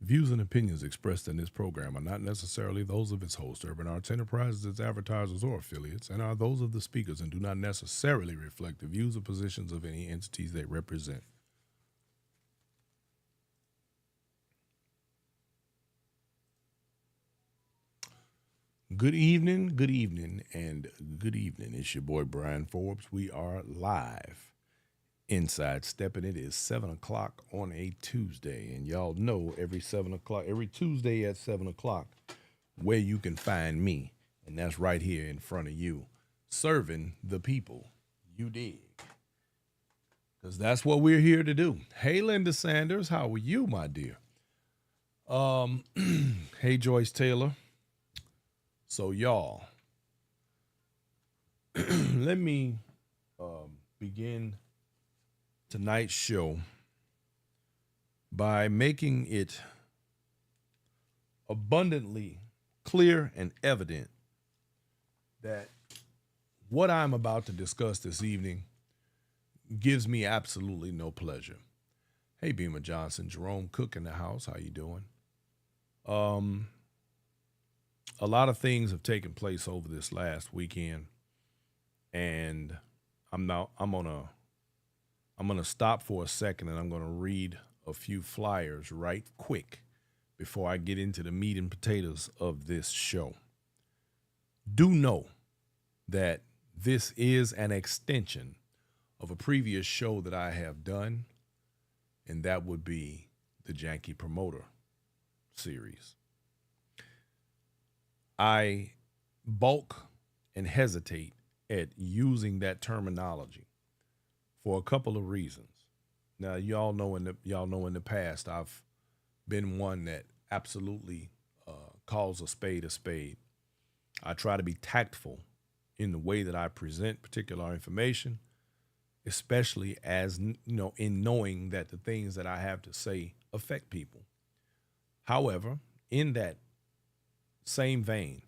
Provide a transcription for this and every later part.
Views and opinions expressed in this program are not necessarily those of its host, Urban Arts Enterprises, its advertisers, or affiliates, and are those of the speakers and do not necessarily reflect the views or positions of any entities they represent. Good evening, good evening, and good evening. It's your boy Brian Forbes. We are live. Inside Steppin. It is 7 o'clock on a Tuesday. And y'all know every 7 o'clock, every Tuesday at 7 o'clock, where you can find me. And that's right here in front of you, serving the people. You dig? Because that's what we're here to do. Hey, Linda Sanders, how are you, my dear? Um, hey, Joyce Taylor. So, y'all, let me begin tonight's show by making it abundantly clear and evident that what I'm about to discuss this evening gives me absolutely no pleasure. Hey, Beamer Johnson, Jerome Cook in the house. How you doing? Um, a lot of things have taken place over this last weekend, and I'm gonna stop for a second and I'm gonna read a few flyers right quick before I get into the meat and potatoes of this show. Do know that this is an extension of a previous show that I have done, and that would be the Janky Promoter series. I bulk and hesitate at using that terminology for a couple of reasons. Now, y'all know in the past I've been one that absolutely calls a spade a spade. I try to be tactful in the way that I present particular information, especially as in knowing that the things that I have to say affect people. However, in that same vein,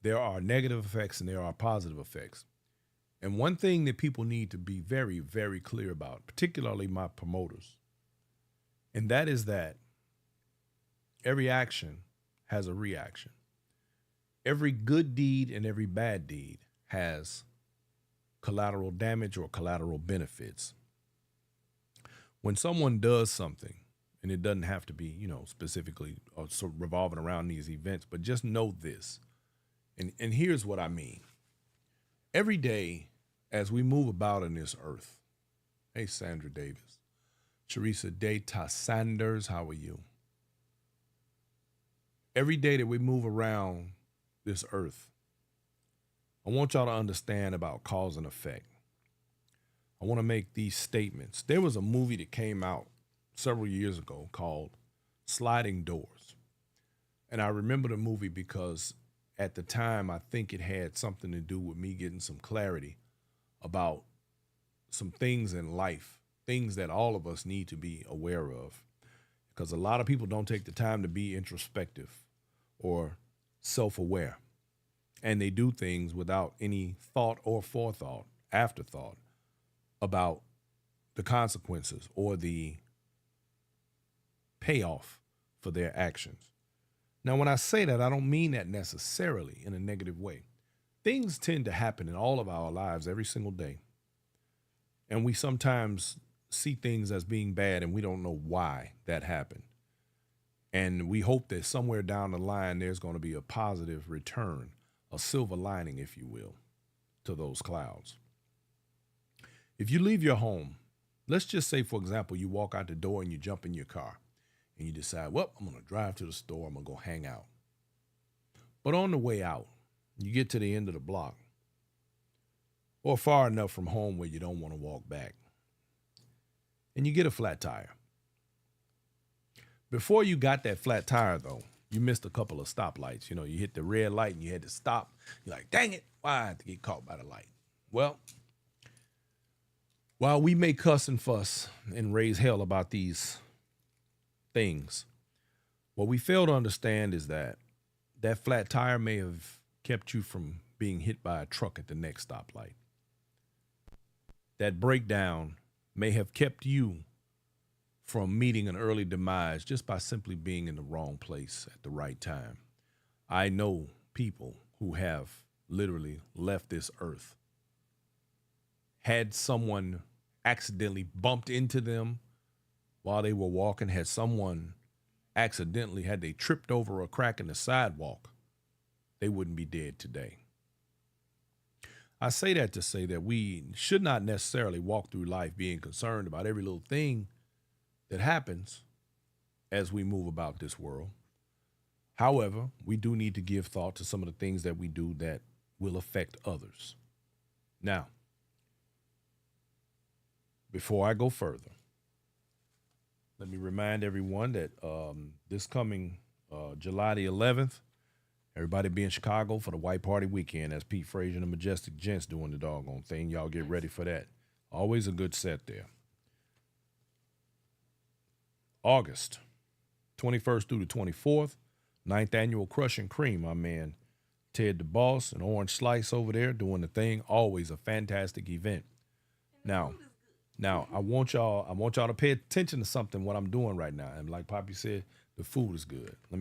there are negative effects and there are positive effects. And one thing that people need to be very, very clear about, particularly my promoters, and that is that every action has a reaction. Every good deed and every bad deed has collateral damage or collateral benefits. When someone does something, and it doesn't have to be, specifically or so revolving around these events, but just know this. And here's what I mean. Every day, as we move about in this earth, hey, Sandra Davis, Teresa Data Sanders, how are you? Every day that we move around this earth, I want y'all to understand about cause and effect. I want to make these statements. There was a movie that came out several years ago called Sliding Doors. And I remember the movie because at the time, I think it had something to do with me getting some clarity about some things in life, things that all of us need to be aware of. Because a lot of people don't take the time to be introspective or self aware. And they do things without any thought or forethought, afterthought about the consequences or the payoff for their actions. Now, when I say that, I don't mean that necessarily in a negative way. Things tend to happen in all of our lives every single day. And we sometimes see things as being bad and we don't know why that happened. And we hope that somewhere down the line there's going to be a positive return, a silver lining, if you will, to those clouds. If you leave your home, let's just say, for example, you walk out the door and you jump in your car and you decide, well, I'm going to drive to the store, I'm going to go hang out. But on the way out, you get to the end of the block or far enough from home where you don't want to walk back, and you get a flat tire. Before you got that flat tire, though, you missed a couple of stoplights. You hit the red light and you had to stop. You're like, dang it, why I had to get caught by the light? Well, while we may cuss and fuss and raise hell about these things, what we fail to understand is that that flat tire may have kept you from being hit by a truck at the next stoplight. That breakdown may have kept you from meeting an early demise just by simply being in the wrong place at the right time. I know people who have literally left this earth, had someone accidentally bumped into them while they were walking, had someone accidentally, had they tripped over a crack in the sidewalk, they wouldn't be dead today. I say that to say that we should not necessarily walk through life being concerned about every little thing that happens as we move about this world. However, we do need to give thought to some of the things that we do that will affect others. Now, before I go further, let me remind everyone that this coming July the 11th, everybody be in Chicago for the White Party weekend. That's Pete Frazier and the Majestic Gents doing the doggone thing. Y'all get ready for that. Always a good set there. August 21st through the 24th, ninth annual Crush and Cream. My man Ted the Boss and Orange Slice over there doing the thing. Always a fantastic event. Now I want y'all to pay attention to something what I'm doing right now. And like Poppy said, the food is good. I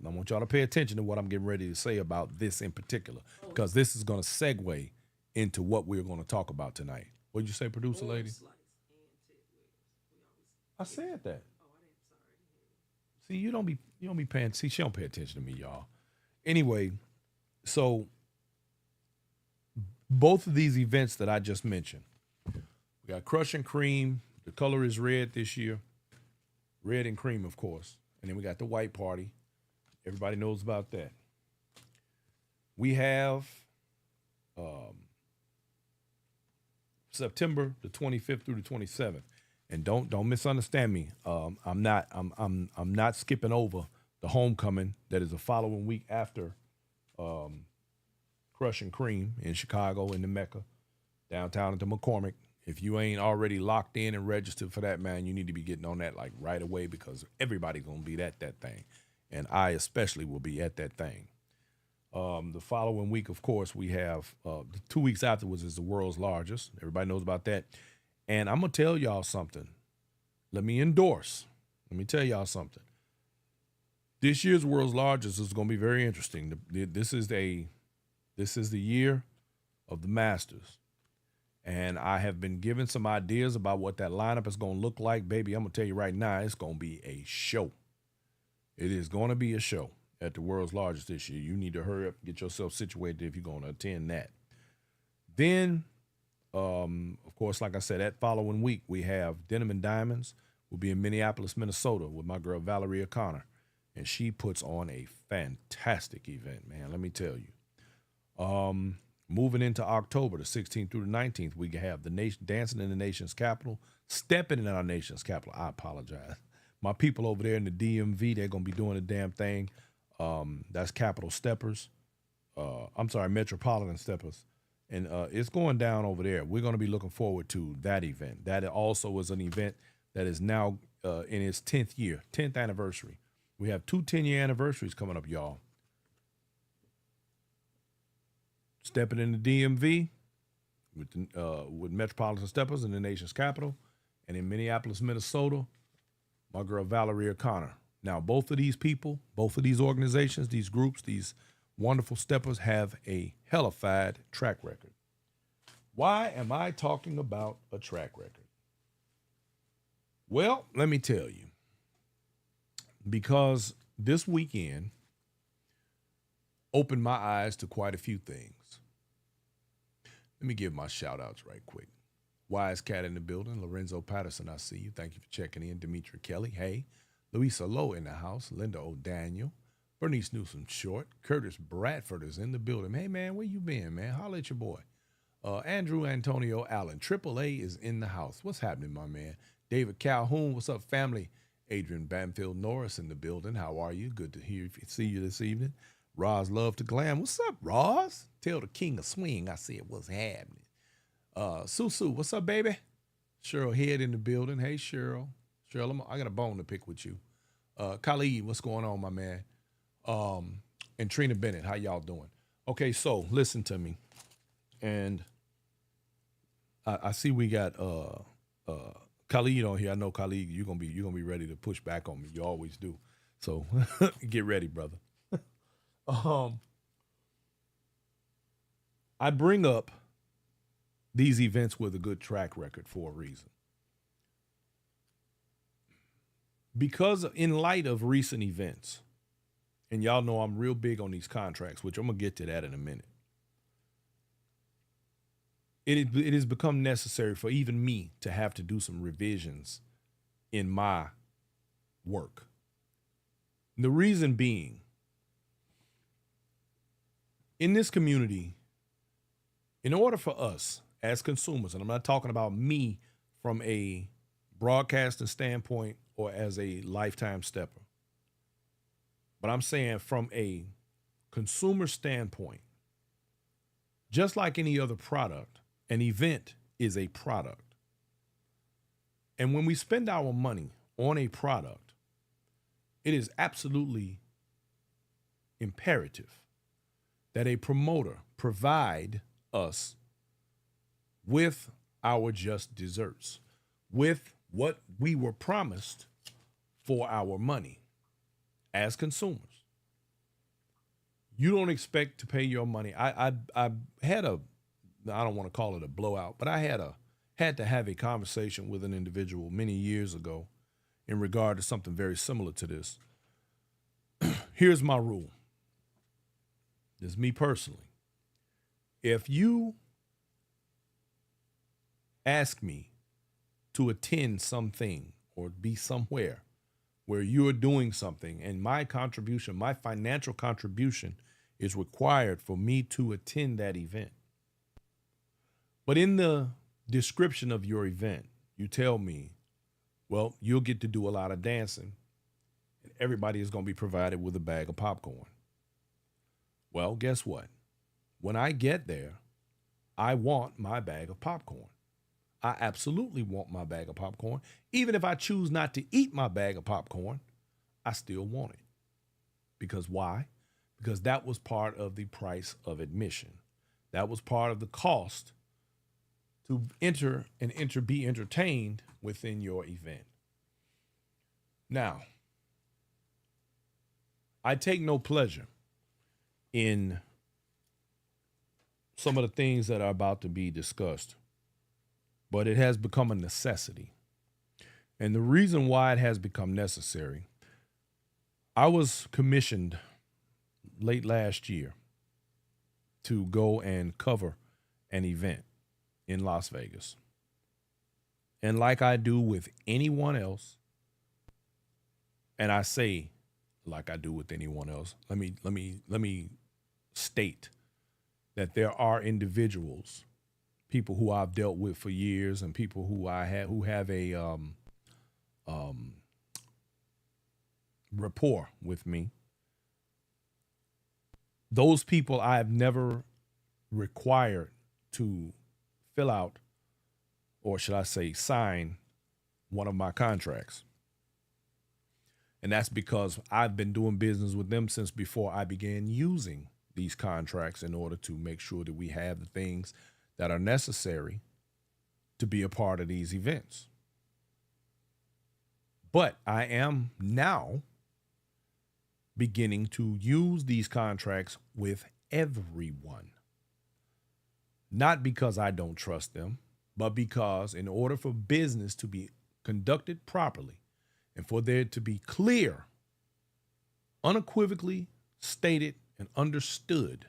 want y'all to pay attention to what I'm getting ready to say about this in particular, because this is going to segue into what we're going to talk about tonight. What did you say, producer lady? I said that. See, you don't be paying. See, she don't pay attention to me, y'all. Anyway, so both of these events that I just mentioned, we got Crush and Cream. The color is red this year, red and cream, of course. And then we got the White Party. Everybody knows about that. We have September the 25th through the 27th. And don't misunderstand me. I'm not skipping over the homecoming that is the following week after Crush and Cream in Chicago in the Mecca, downtown into McCormick. If you ain't already locked in and registered for that, man, you need to be getting on that like right away, because everybody's gonna be at that thing, and I especially will be at that thing. The following week, of course, we have the 2 weeks afterwards is the world's largest. Everybody knows about that. And I'm going to tell y'all something. Let me tell y'all something. This year's world's largest is going to be very interesting. This is the year of the Masters. And I have been given some ideas about what that lineup is going to look like. Baby, I'm going to tell you right now, it's going to be a show. It is going to be a show at the world's largest this year. You need to hurry up and get yourself situated if you're going to attend that. Then, of course, like I said, that following week, we have Denim and Diamonds. We'll be in Minneapolis, Minnesota with my girl Valerie O'Connor. And she puts on a fantastic event, man, let me tell you. Moving into October, the 16th through the 19th, we have the nation dancing in the nation's capital, stepping in our nation's capital. I apologize. My people over there in the DMV, they're going to be doing the damn thing. That's Capital Steppers. Metropolitan Steppers. And it's going down over there. We're going to be looking forward to that event. That also is an event that is now in its 10th anniversary. We have 2 10-year anniversaries coming up, y'all. Stepping in the DMV with Metropolitan Steppers in the nation's capital, and in Minneapolis, Minnesota, my girl Valerie O'Connor. Now, both of these people, both of these organizations, these groups, these wonderful steppers have a hellified track record. Why am I talking about a track record? Well, let me tell you. Because this weekend opened my eyes to quite a few things. Let me give my shout outs right quick. Wise Cat in the building. Lorenzo Patterson, I see you. Thank you for checking in. Demetri Kelly, hey. Louisa Lowe in the house. Linda O'Daniel. Bernice Newsom Short. Curtis Bradford is in the building. Hey, man, where you been, man? Holla at your boy. Andrew Antonio Allen. Triple A is in the house. What's happening, my man? David Calhoun. What's up, family? Adrian Banfield Norris in the building. How are you? Good to see you this evening. Roz Love to Glam. What's up, Roz? Tell the king of swing I said what's happening. Susu, what's up, baby? Cheryl Head in the building. Hey, Cheryl. Cheryl, I got a bone to pick with you. Khalid, what's going on, my man? And Trina Bennett, how y'all doing? Okay, so listen to me. And I see we got Khalid on here. I know Khalid, you're gonna be ready to push back on me. You always do. So get ready, brother. Um, I bring up these events with a good track record for a reason. Because in light of recent events, and y'all know I'm real big on these contracts, which I'm gonna get to that in a minute. It has become necessary for even me to have to do some revisions in my work. The reason being, in this community, in order for us as consumers, and I'm not talking about me from a broadcasting standpoint or as a lifetime stepper, but I'm saying from a consumer standpoint, just like any other product, an event is a product. And when we spend our money on a product, it is absolutely imperative that a promoter provide us with our just desserts, with what we were promised for our money as consumers. You don't expect to pay your money. I had a, I don't want to call it a blowout, but I had to have a conversation with an individual many years ago in regard to something very similar to this. Here's my rule. This is me personally. If you ask me to attend something or be somewhere where you're doing something and my contribution, my financial contribution is required for me to attend that event. But in the description of your event, you tell me, well, you'll get to do a lot of dancing and everybody is going to be provided with a bag of popcorn. Well, guess what? When I get there, I want my bag of popcorn. I absolutely want my bag of popcorn. Even if I choose not to eat my bag of popcorn, I still want it. Because why? Because that was part of the price of admission. That was part of the cost to enter and be entertained within your event. Now, I take no pleasure in some of the things that are about to be discussed, but it has become a necessity. And the reason why it has become necessary, I was commissioned late last year to go and cover an event in Las Vegas. And like I do with anyone else, and I say like I do with anyone else, let me state that there are individuals, people who I've dealt with for years, and people who who have a rapport with me. Those people I have never required to fill out, or should I say, sign one of my contracts. And that's because I've been doing business with them since before I began using these contracts in order to make sure that we have the things that are necessary to be a part of these events. But I am now beginning to use these contracts with everyone. Not because I don't trust them, but because in order for business to be conducted properly and for there to be clear, unequivocally stated and understood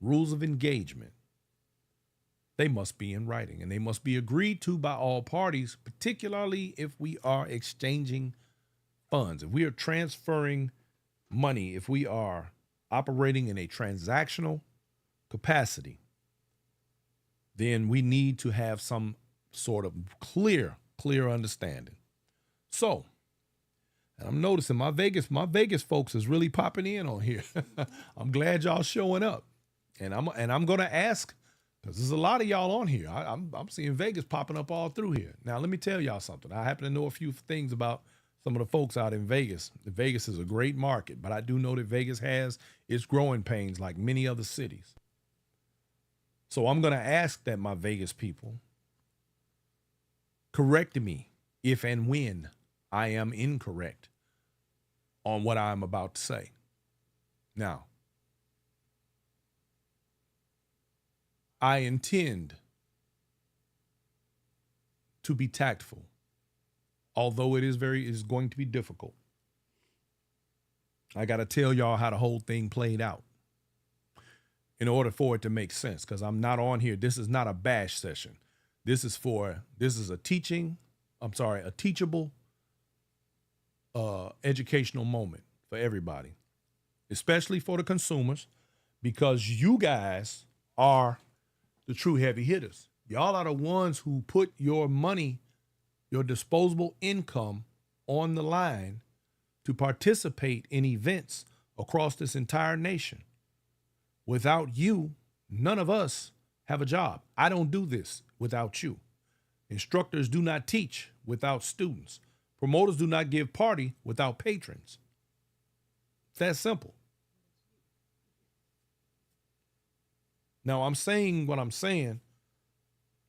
rules of engagement, they must be in writing and they must be agreed to by all parties, particularly if we are exchanging funds, if we are transferring money, if we are operating in a transactional capacity, then we need to have some sort of clear understanding. So, and I'm noticing my Vegas folks is really popping in on here. I'm glad y'all showing up, and I'm gonna ask, because there's a lot of y'all on here. I'm seeing Vegas popping up all through here. Now let me tell y'all something. I happen to know a few things about some of the folks out in Vegas. Vegas is a great market, but I do know that Vegas has its growing pains like many other cities. So I'm gonna ask that my Vegas people Correct me if and when I am incorrect on what I'm about to say. Now, I intend to be tactful, although it is going to be difficult. I got to tell y'all how the whole thing played out in order for it to make sense, because I'm not on here. This is not a bash session. This is a teachable educational moment for everybody, especially for the consumers, because you guys are the true heavy hitters. Y'all are the ones who put your money, your disposable income on the line to participate in events across this entire nation. Without you, none of us have a job. I don't do this without you. Instructors do not teach without students. Promoters do not give party without patrons. It's that simple. Now, I'm saying what I'm saying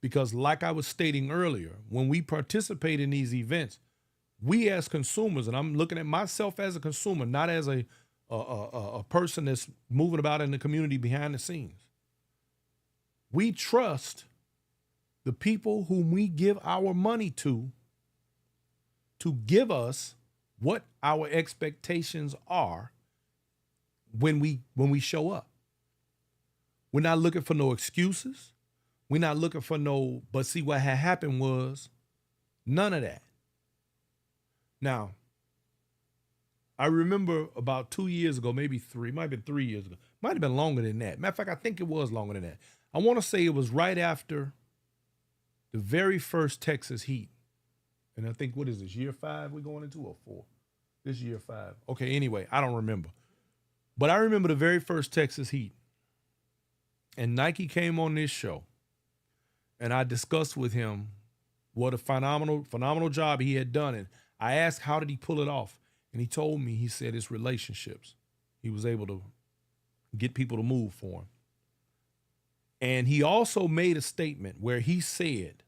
because, like I was stating earlier, when we participate in these events, we as consumers, and I'm looking at myself as a consumer, not as a person that's moving about in the community behind the scenes. We trust the people whom we give our money to give us what our expectations are when we show up. We're not looking for no excuses. We're not looking for no, but see what had happened was none of that. Now, I remember about 2 years ago, maybe three, might have been 3 years ago. Might have been longer than that. Matter of fact, I think it was longer than that. I want to say it was right after the very first Texas heat. And I think, what is this, year 5 we're going into, or 4? This year 5. Okay, anyway, I don't remember. But I remember the very first Texas heat. And Nike came on this show. And I discussed with him what a phenomenal job he had done. And I asked, how did he pull it off? And he told me, he said it's relationships. He was able to get people to move for him. And he also made a statement where he said,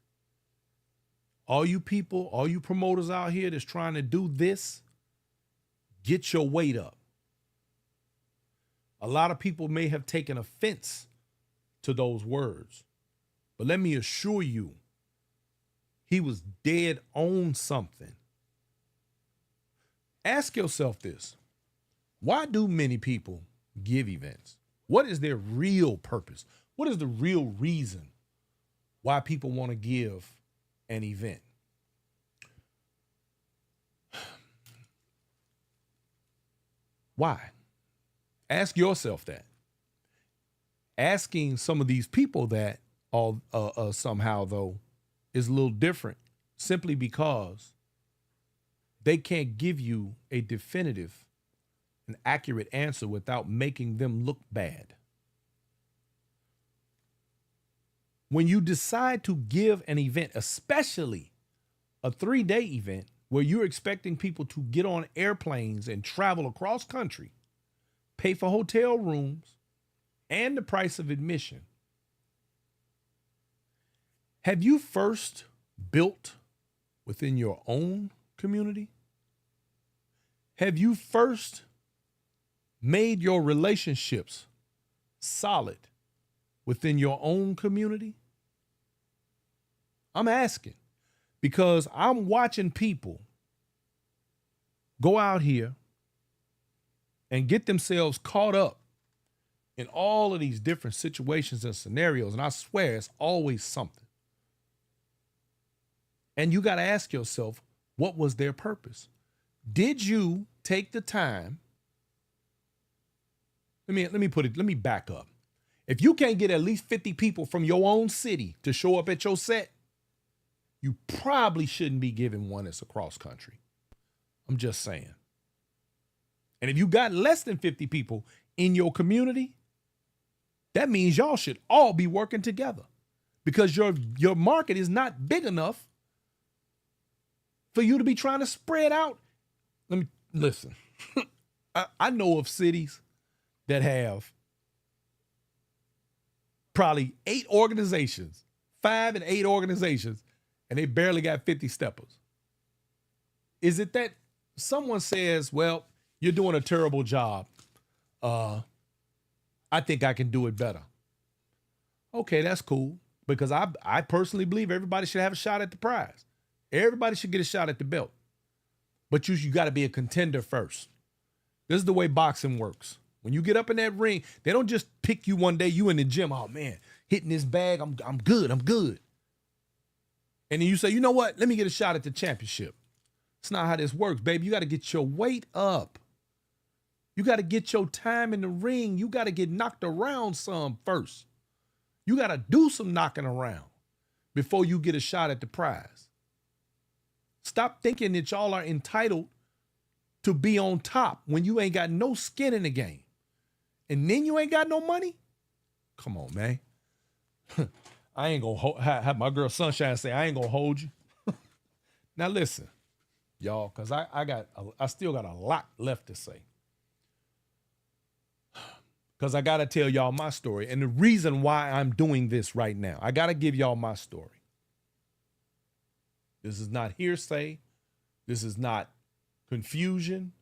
all you people, all you promoters out here that's trying to do this, get your weight up. A lot of people may have taken offense to those words, but let me assure you, he was dead on something. Ask yourself this. Why do many people give events? What is their real purpose? What is the real reason why people want to give an event? Why? Ask yourself that. Asking some of these people that somehow, though, is a little different, simply because they can't give you a definitive and accurate answer without making them look bad. When you decide to give an event, especially a 3-day event where you're expecting people to get on airplanes and travel across country, pay for hotel rooms and the price of admission, have you first built within your own community? Have you first made your relationships solid within your own community? I'm asking because I'm watching people go out here and get themselves caught up in all of these different situations and scenarios, and I swear it's always something. And you got to ask yourself, what was their purpose? Did you take the time? Let me back up. If you can't get at least 50 people from your own city to show up at your set, you probably shouldn't be giving one that's across country. I'm just saying. And if you got less than 50 people in your community, that means y'all should all be working together, because your market is not big enough for you to be trying to spread out. Listen. I know of cities that have probably 8 organizations, 5 and 8 organizations, and they barely got 50 steppers? Is it that someone says, well, you're doing a terrible job. I think I can do it better. Okay, that's cool. Because I personally believe everybody should have a shot at the prize. Everybody should get a shot at the belt. But you got to be a contender first. This is the way boxing works. When you get up in that ring, they don't just pick you one day, you in the gym, oh man, hitting this bag, I'm good. And then you say, you know what? Let me get a shot at the championship. It's not how this works, baby. You got to get your weight up. You got to get your time in the ring. You got to get knocked around some first. You got to do some knocking around before you get a shot at the prize. Stop thinking that y'all are entitled to be on top when you ain't got no skin in the game. And then you ain't got no money? Come on, man. I ain't going to have my girl Sunshine say, I ain't going to hold you. Now listen, y'all, because I still got a lot left to say. Because I got to tell y'all my story. And the reason why I'm doing this right now, I got to give y'all my story. This is not hearsay. This is not confusion.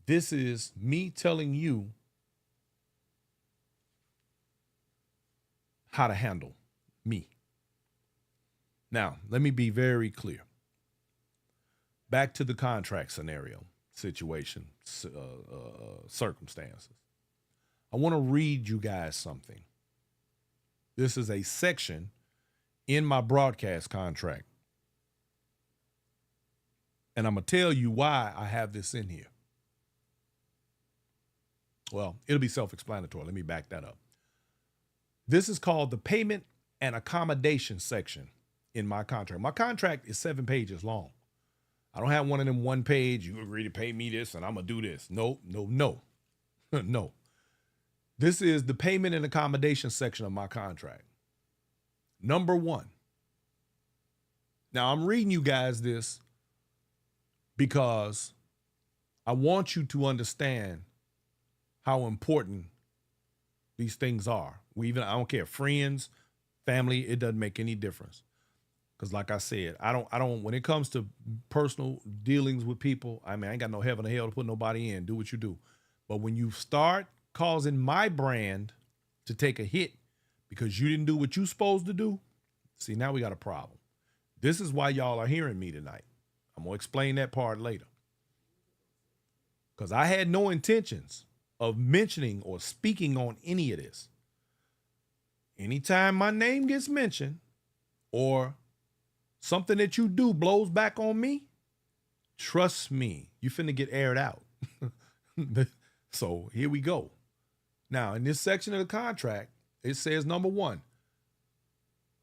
This is me telling you how to handle me. Now, let me be very clear. Back to the contract scenario, situation, circumstances. I want to read you guys something. This is a section in my broadcast contract. And I'm going to tell you why I have this in here. Well, it'll be self-explanatory. Let me back that up. This is called the payment and accommodation section in my contract. My contract is 7 pages long. I don't have one of them one page, you agree to pay me this and I'm going to do this. No. No. This is the payment and accommodation section of my contract. Number 1. Now, I'm reading you guys this because I want you to understand how important these things are. I don't care, friends, family, it doesn't make any difference. Because like I said, I don't, when it comes to personal dealings with people, I mean, I ain't got no heaven or hell to put nobody in. Do what you do. But when you start causing my brand to take a hit because you didn't do what you're supposed to do, see, now we got a problem. This is why y'all are hearing me tonight. I'm going to explain that part later. Because I had no intentions of mentioning or speaking on any of this. Anytime my name gets mentioned or something that you do blows back on me, trust me, you finna get aired out. So here we go. Now, in this section of the contract, it says, number 1,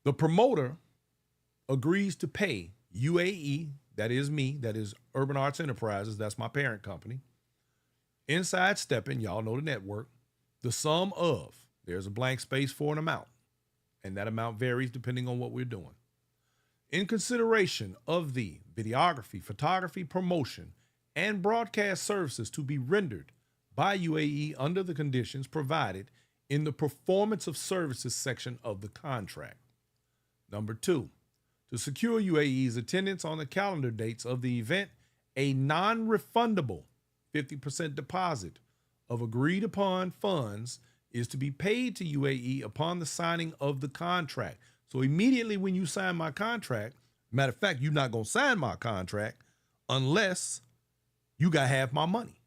the promoter agrees to pay UAE, that is me, that is Urban Arts Enterprises, that's my parent company, Inside Steppin, y'all know the network, the sum of, there's a blank space for an amount, and that amount varies depending on what we're doing. In consideration of the videography, photography, promotion, and broadcast services to be rendered by UAE under the conditions provided in the performance of services section of the contract. Number 2, to secure UAE's attendance on the calendar dates of the event, a non-refundable 50% deposit of agreed upon funds is to be paid to UAE upon the signing of the contract. So immediately when you sign my contract, matter of fact, you're not going to sign my contract unless you got half my money.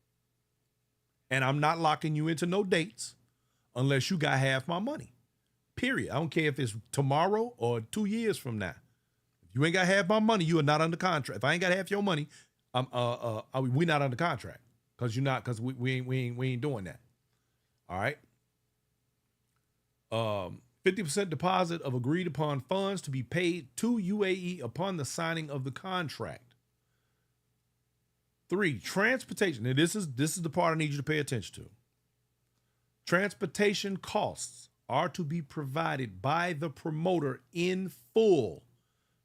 And I'm not locking you into no dates unless you got half my money. Period. I don't care if it's tomorrow or 2 years from now. If you ain't got half my money, you are not under contract. If I ain't got half your money, we not under contract because we ain't doing that. All right. 50% deposit of agreed upon funds to be paid to UAE upon the signing of the contract. 3, transportation. Now this is the part I need you to pay attention to. Transportation costs are to be provided by the promoter in full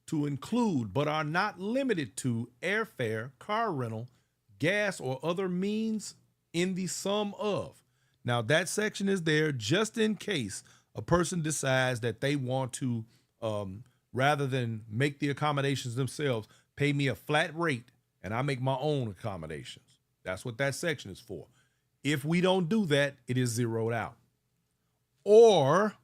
to include, but are not limited to, airfare, car rental, gas, or other means in the sum of. Now that section is there just in case a person decides that they want to rather than make the accommodations themselves, pay me a flat rate and I make my own accommodations. That's what that section is for. If we don't do that, it is zeroed out. Or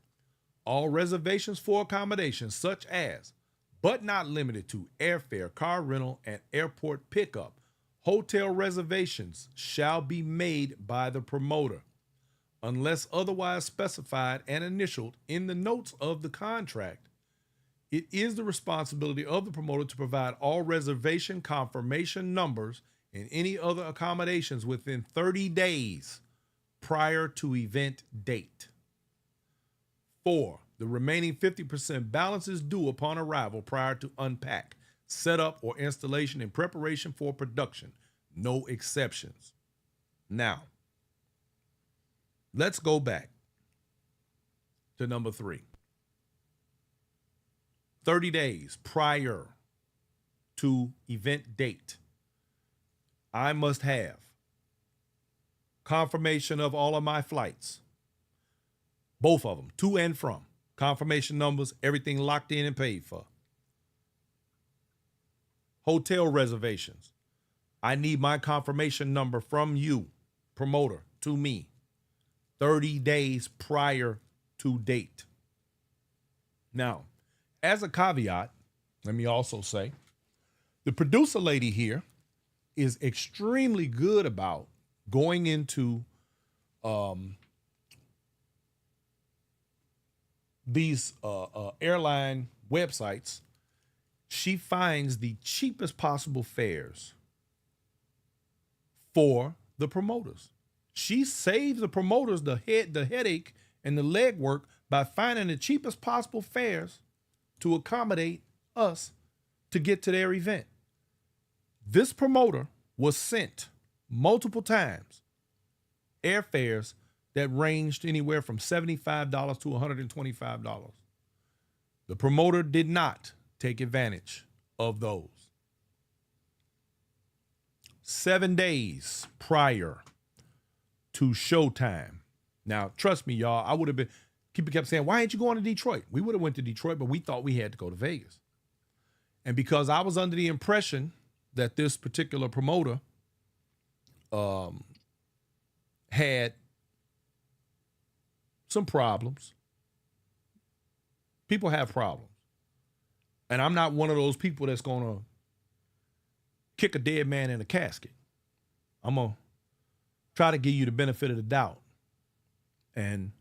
all reservations for accommodations such as, but not limited to, airfare, car rental, and airport pickup, hotel reservations shall be made by the promoter unless otherwise specified and initialed in the notes of the contract. It is the responsibility of the promoter to provide all reservation confirmation numbers and any other accommodations within 30 days prior to event date. 4. The remaining 50% balance is due upon arrival prior to unpack, setup, or installation in preparation for production. No exceptions. Now, let's go back to number 3. 30 days prior to event date, I must have confirmation of all of my flights, both of them, to and from, confirmation numbers, everything locked in and paid for. Hotel reservations, I need my confirmation number from you, promoter, to me, 30 days prior to date. Now, as a caveat, let me also say, the producer lady here is extremely good about going into these airline websites. She finds the cheapest possible fares for the promoters. She saves the promoters the headache and the legwork by finding the cheapest possible fares to accommodate us to get to their event. This promoter was sent multiple times airfares that ranged anywhere from $75 to $125. The promoter did not take advantage of those. 7 days prior to showtime. Now, trust me, y'all, I would have been, people kept saying, why ain't you going to Detroit? We would have went to Detroit, but we thought we had to go to Vegas. And because I was under the impression that this particular promoter had some problems. People have problems. And I'm not one of those people that's going to kick a dead man in a casket. I'm going to try to give you the benefit of the doubt and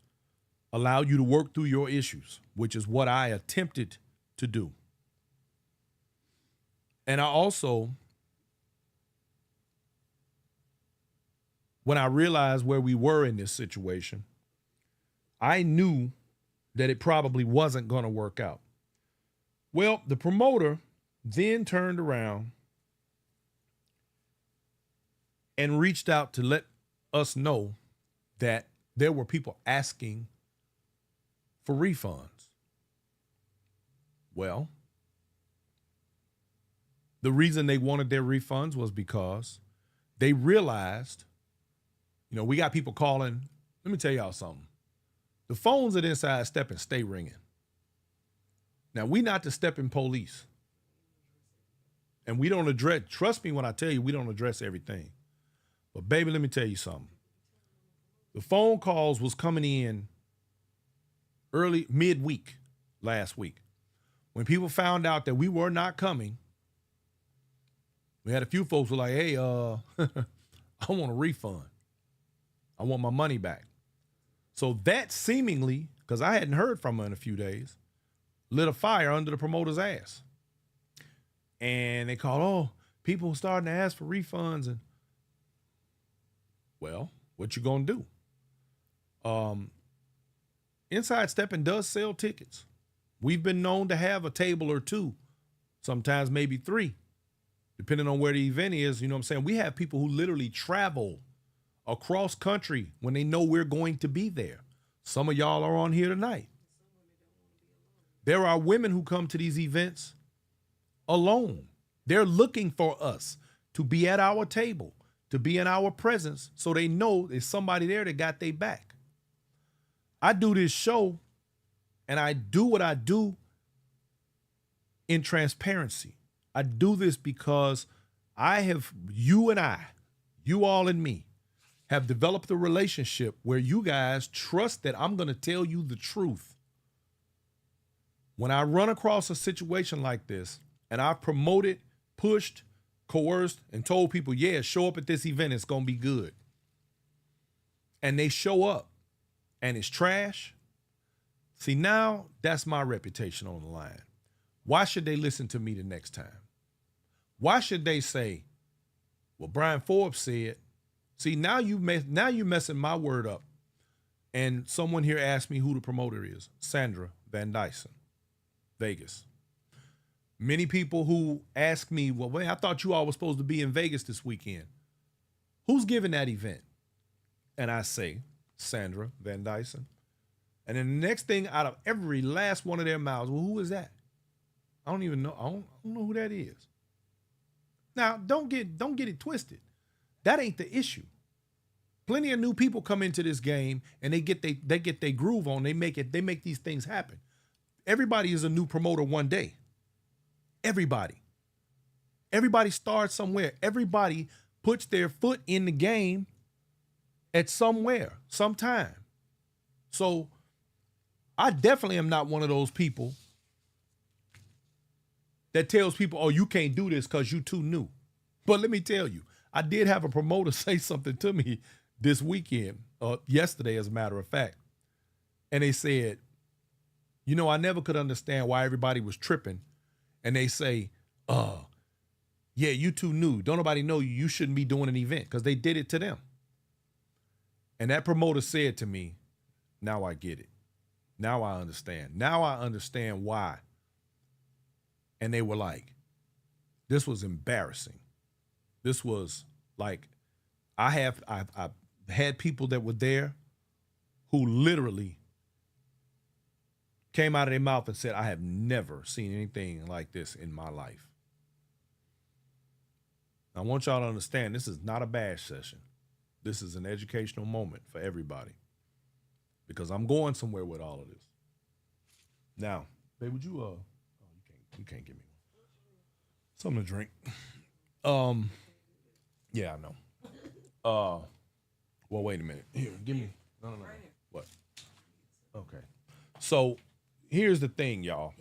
allow you to work through your issues, which is what I attempted to do. And I also, when I realized where we were in this situation, I knew that it probably wasn't going to work out. Well, the promoter then turned around and reached out to let us know that there were people asking for refunds. Well, the reason they wanted their refunds was because they realized, we got people calling. Let me tell y'all something. The phones at Inside Steppin stay ringing. Now, we not the Steppin police. And we don't address, trust me when I tell you, we don't address everything. But baby, let me tell you something. The phone calls was coming in early, midweek last week. When people found out that we were not coming, we had a few folks who were like, hey, I want a refund. I want my money back. So that seemingly, because I hadn't heard from her in a few days, lit a fire under the promoter's ass. And they called, oh, people starting to ask for refunds. And well, what you gonna do? Inside Steppin does sell tickets. We've been known to have a table or two, sometimes maybe 3, depending on where the event is. You know what I'm saying? We have people who literally travel across country when they know we're going to be there. Some of y'all are on here tonight. There are women who come to these events alone. They're looking for us to be at our table, to be in our presence, so they know there's somebody there that got their back. I do this show, and I do what I do in transparency. I do this because you and I, you all and me, have developed a relationship where you guys trust that I'm going to tell you the truth. When I run across a situation like this and I've promoted, pushed, coerced, and told people, yeah, show up at this event, it's going to be good. And they show up and it's trash. See, now that's my reputation on the line. Why should they listen to me the next time? Why should they say, well, Brian Forbes said, see, now you messing my word up. And someone here asked me who the promoter is. Sandra Van Dyson, Vegas. Many people who ask me, well, wait, I thought you all were supposed to be in Vegas this weekend. Who's giving that event? And I say, Sandra Van Dyson. And then the next thing out of every last one of their mouths, well, who is that? I don't even know. I don't know who that is. Now, don't get it twisted. That ain't the issue. Plenty of new people come into this game and they get their groove on. They make these things happen. Everybody is a new promoter one day. Everybody starts somewhere. Everybody puts their foot in the game at somewhere, sometime. So I definitely am not one of those people that tells people, oh, you can't do this because you too new. But let me tell you, I did have a promoter say something to me this weekend, yesterday, as a matter of fact. And they said, you know, I never could understand why everybody was tripping. And they say, yeah, you too new. Don't nobody know you. You shouldn't be doing an event, because they did it to them. And that promoter said to me, now I get it. Now I understand. Now I understand why. And they were like, this was embarrassing. This was like, I've had people that were there who literally came out of their mouth and said, I have never seen anything like this in my life. I want y'all to understand, this is not a bash session. This is an educational moment for everybody, because I'm going somewhere with all of this. Now, babe, would you, you can't give me something to drink. Yeah, I know. Well, wait a minute. Here, give me, no. What? Okay. So here's the thing, y'all.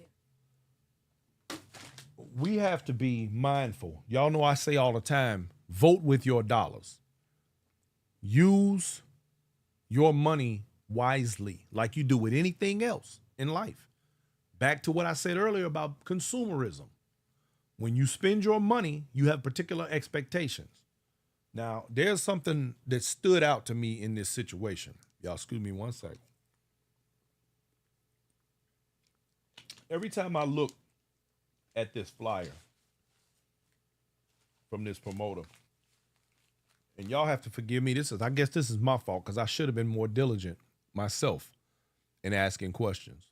We have to be mindful. Y'all know I say all the time, vote with your dollars. Use your money wisely, like you do with anything else in life. Back to what I said earlier about consumerism. When you spend your money, you have particular expectations. Now, there's something that stood out to me in this situation. Y'all excuse me one second. Every time I look at this flyer from this promoter, and y'all have to forgive me, I guess this is my fault, because I should have been more diligent myself in asking questions.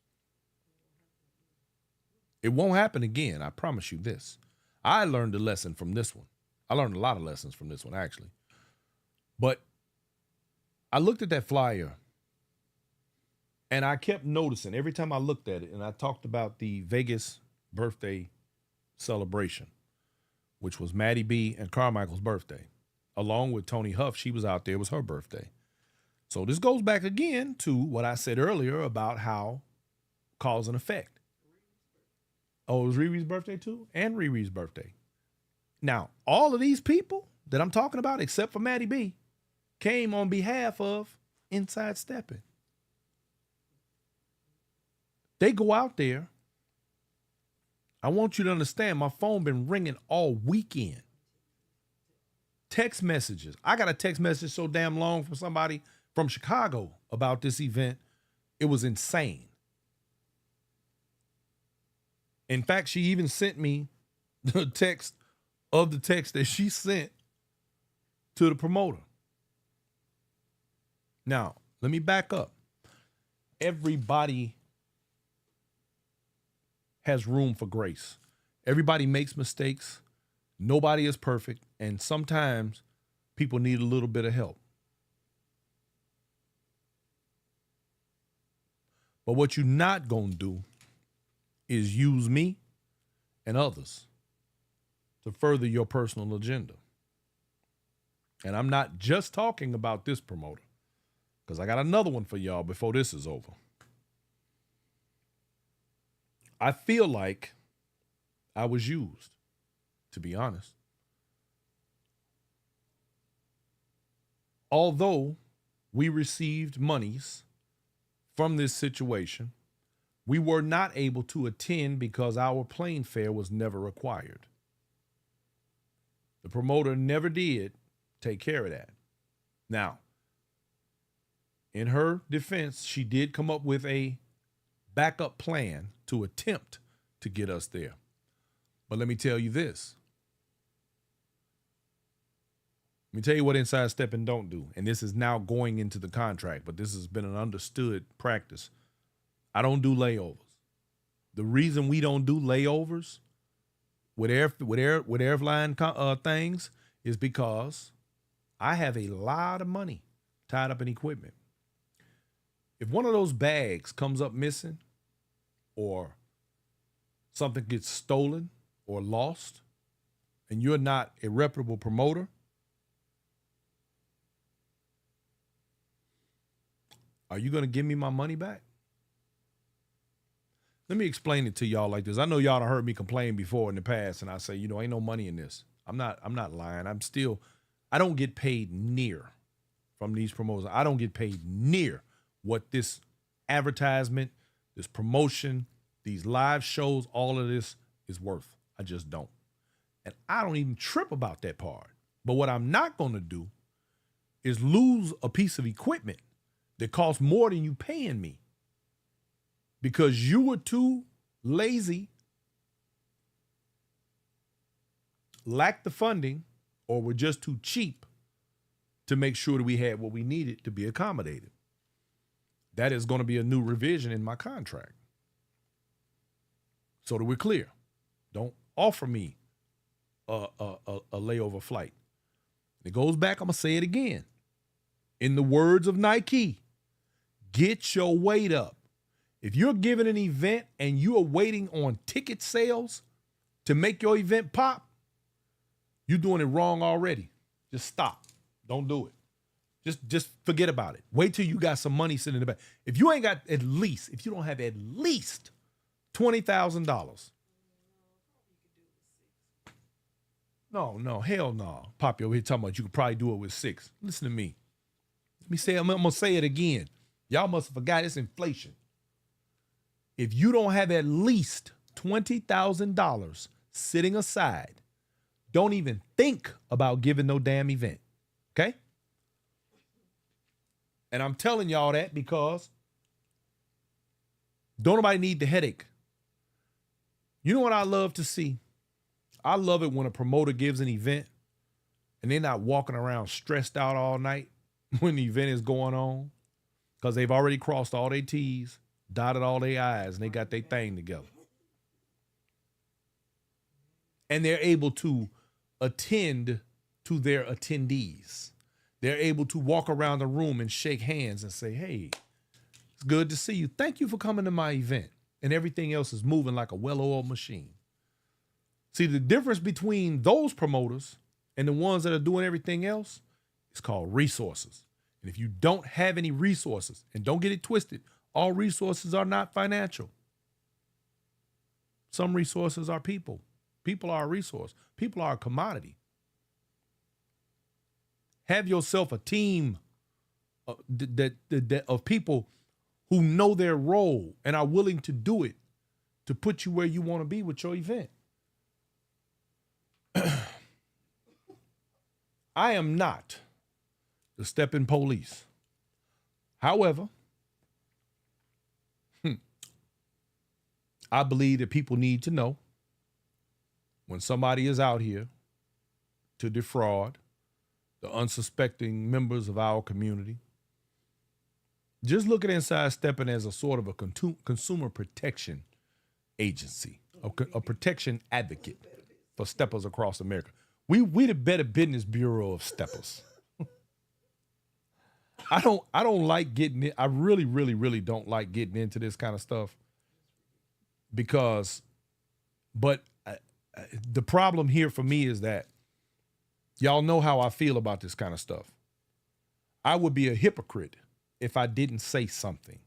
It won't happen again, I promise you this. I learned a lesson from this one. I learned a lot of lessons from this one, actually. But I looked at that flyer, and I kept noticing every time I looked at it, and I talked about the Vegas birthday celebration, which was Maddie B and Carmichael's birthday. Along with Tony Huff, she was out there. It was her birthday. So this goes back again to what I said earlier about how cause and effect. Oh, it was Riri's birthday too? And Riri's birthday. Now, all of these people that I'm talking about, except for Maddie B, came on behalf of Inside Steppin. They go out there. I want you to understand, my phone been ringing all weekend. Text messages. I got a text message so damn long from somebody from Chicago about this event. It was insane. In fact, she even sent me the text that she sent to the promoter. Now, let me back up. Everybody has room for grace. Everybody makes mistakes. Nobody is perfect. And sometimes people need a little bit of help. But what you're not going to do is use me and others to further your personal agenda. And I'm not just talking about this promoter, because I got another one for y'all before this is over. I feel like I was used, to be honest. Although we received monies from this situation, we were not able to attend because our plane fare was never required. The promoter never did take care of that. Now, in her defense, she did come up with a backup plan to attempt to get us there. But let me tell you this. Let me tell you what Inside Steppin don't do. And this is now going into the contract, but this has been an understood practice. I don't do layovers. The reason we don't do layovers with airline things is because I have a lot of money tied up in equipment. If one of those bags comes up missing or something gets stolen or lost and you're not a reputable promoter, are you going to give me my money back? Let me explain it to y'all like this. I know y'all have heard me complain before in the past, and I say, ain't no money in this. I'm not lying. I don't get paid near from these promoters. I don't get paid near what this advertisement, this promotion, these live shows, all of this is worth. I just don't. And I don't even trip about that part. But what I'm not going to do is lose a piece of equipment that costs more than you paying me because you were too lazy, lacked the funding, or were just too cheap to make sure that we had what we needed to be accommodated. That is going to be a new revision in my contract. So that we're clear. Don't offer me a layover flight. It goes back, I'm going to say it again. In the words of Nike, get your weight up. If you're giving an event and you are waiting on ticket sales to make your event pop, you're doing it wrong already. Just stop. Don't do it. Just forget about it. Wait till you got some money sitting in the back. If you don't have at least $20,000. No, hell no. Pop, you over here talking about you could probably do it with 6. Listen to me. I'm going to say it again. Y'all must have forgot it's inflation. If you don't have at least $20,000 sitting aside, don't even think about giving no damn event. Okay? And I'm telling y'all that because don't nobody need the headache. You know what I love to see? I love it when a promoter gives an event and they're not walking around stressed out all night when the event is going on because they've already crossed all their T's, dotted all their I's, and they got their thing together. And they're able to attend to their attendees. They're able to walk around the room and shake hands and say, hey, it's good to see you. Thank you for coming to my event. And everything else is moving like a well-oiled machine. See, the difference between those promoters and the ones that are doing everything else is called resources. And if you don't have any resources, and don't get it twisted, all resources are not financial. Some resources are people. People are a resource. People are a commodity. Have yourself a team of people who know their role and are willing to do it to put you where you want to be with your event. I am not the Steppin police. However, I believe that people need to know when somebody is out here to defraud the unsuspecting members of our community. Just look at Inside Steppin as a sort of a consumer protection agency, a protection advocate for steppers across America. We the Better Business Bureau of steppers. I don't like getting it. I really, really, really don't like getting into this kind of stuff but The problem here for me is that y'all know how I feel about this kind of stuff. I would be a hypocrite if I didn't say something.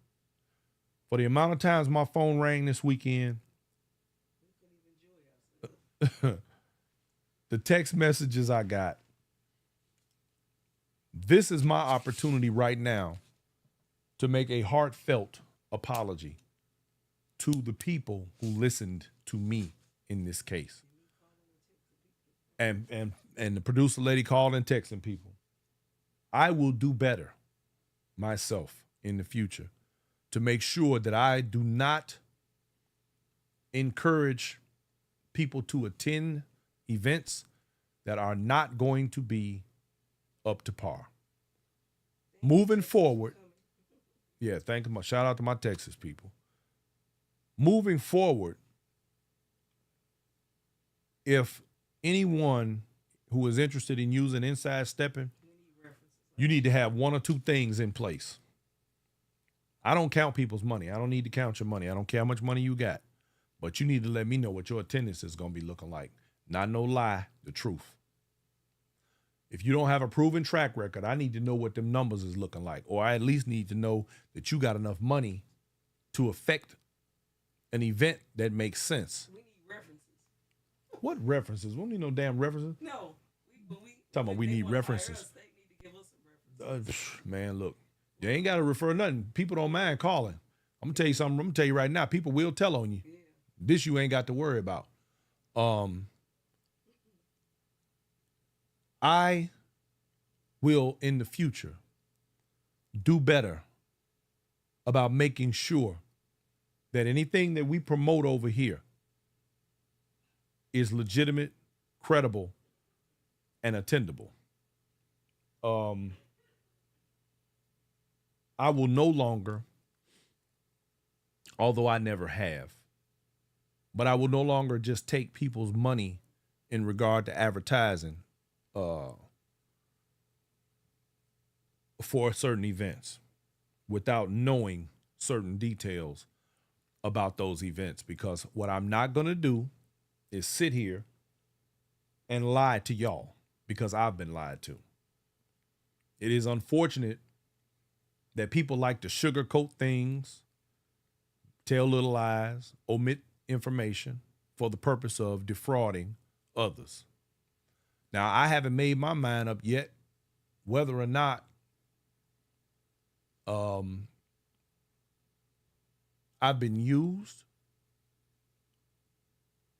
For the amount of times my phone rang this weekend, the text messages I got, this is my opportunity right now to make a heartfelt apology to the people who listened to me in this case. And the producer lady called and texting people. I will do better myself in the future to make sure that I do not encourage people to attend events that are not going to be up to par. Moving forward, yeah, thank you. Shout out to my Texas people. Moving forward, if anyone who is interested in using Inside Steppin, you need to have one or two things in place. I don't count people's money. I don't need to count your money. I don't care how much money you got. But you need to let me know what your attendance is going to be looking like. Not no lie, the truth. If you don't have a proven track record, I need to know what them numbers is looking like. Or I at least need to know that you got enough money to affect an event that makes sense. We need references. What references? We don't need no damn references. No. Talking about we need references. They need to give us some references. Man, look. You ain't got to refer nothing. People don't mind calling. I'm going to tell you something. I'm going to tell you right now. People will tell on you. Yeah. This you ain't got to worry about. I will, in the future, do better about making sure that anything that we promote over here is legitimate, credible, and attendable. I will no longer, although I never have, but I will no longer just take people's money in regard to advertising for certain events without knowing certain details about those events. Because what I'm not going to do is sit here and lie to y'all, because I've been lied to. It is unfortunate that people like to sugarcoat things, tell little lies, omit information for the purpose of defrauding others. Now, I haven't made my mind up yet whether or not I've been used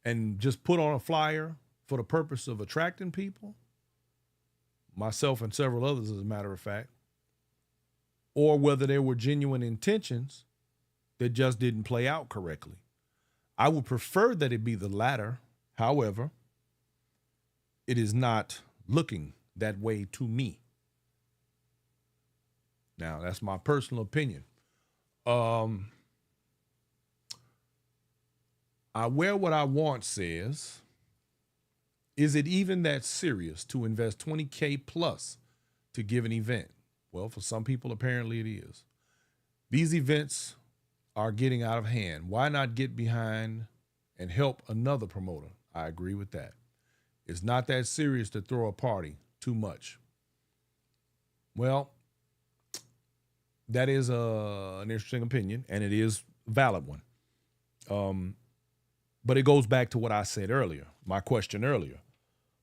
and just put on a flyer for the purpose of attracting people, myself and several others, as a matter of fact, or whether there were genuine intentions that just didn't play out correctly. I would prefer that it be the latter. However, it is not looking that way to me. Now, that's my personal opinion. I wear what I want says, is it even that serious to invest $20K plus to give an event? Well, for some people, apparently it is. These events are getting out of hand. Why not get behind and help another promoter? I agree with that. It's not that serious to throw a party too much. Well, that is an interesting opinion, and it is a valid one. But it goes back to what I said earlier, my question earlier.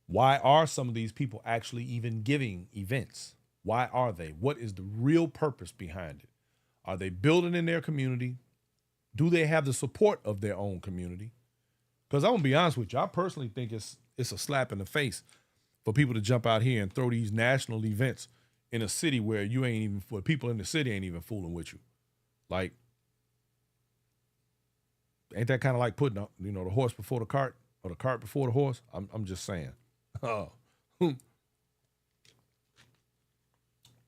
Why are some of these people actually even giving events? Why are they? What is the real purpose behind it? Are they building in their community? Do they have the support of their own community? Because I'm going to be honest with you, I personally think it's a slap in the face for people to jump out here and throw these national events in a city where where people in the city ain't even fooling with you. Like, ain't that kind of like putting the horse before the cart, or the cart before the horse? I'm just saying.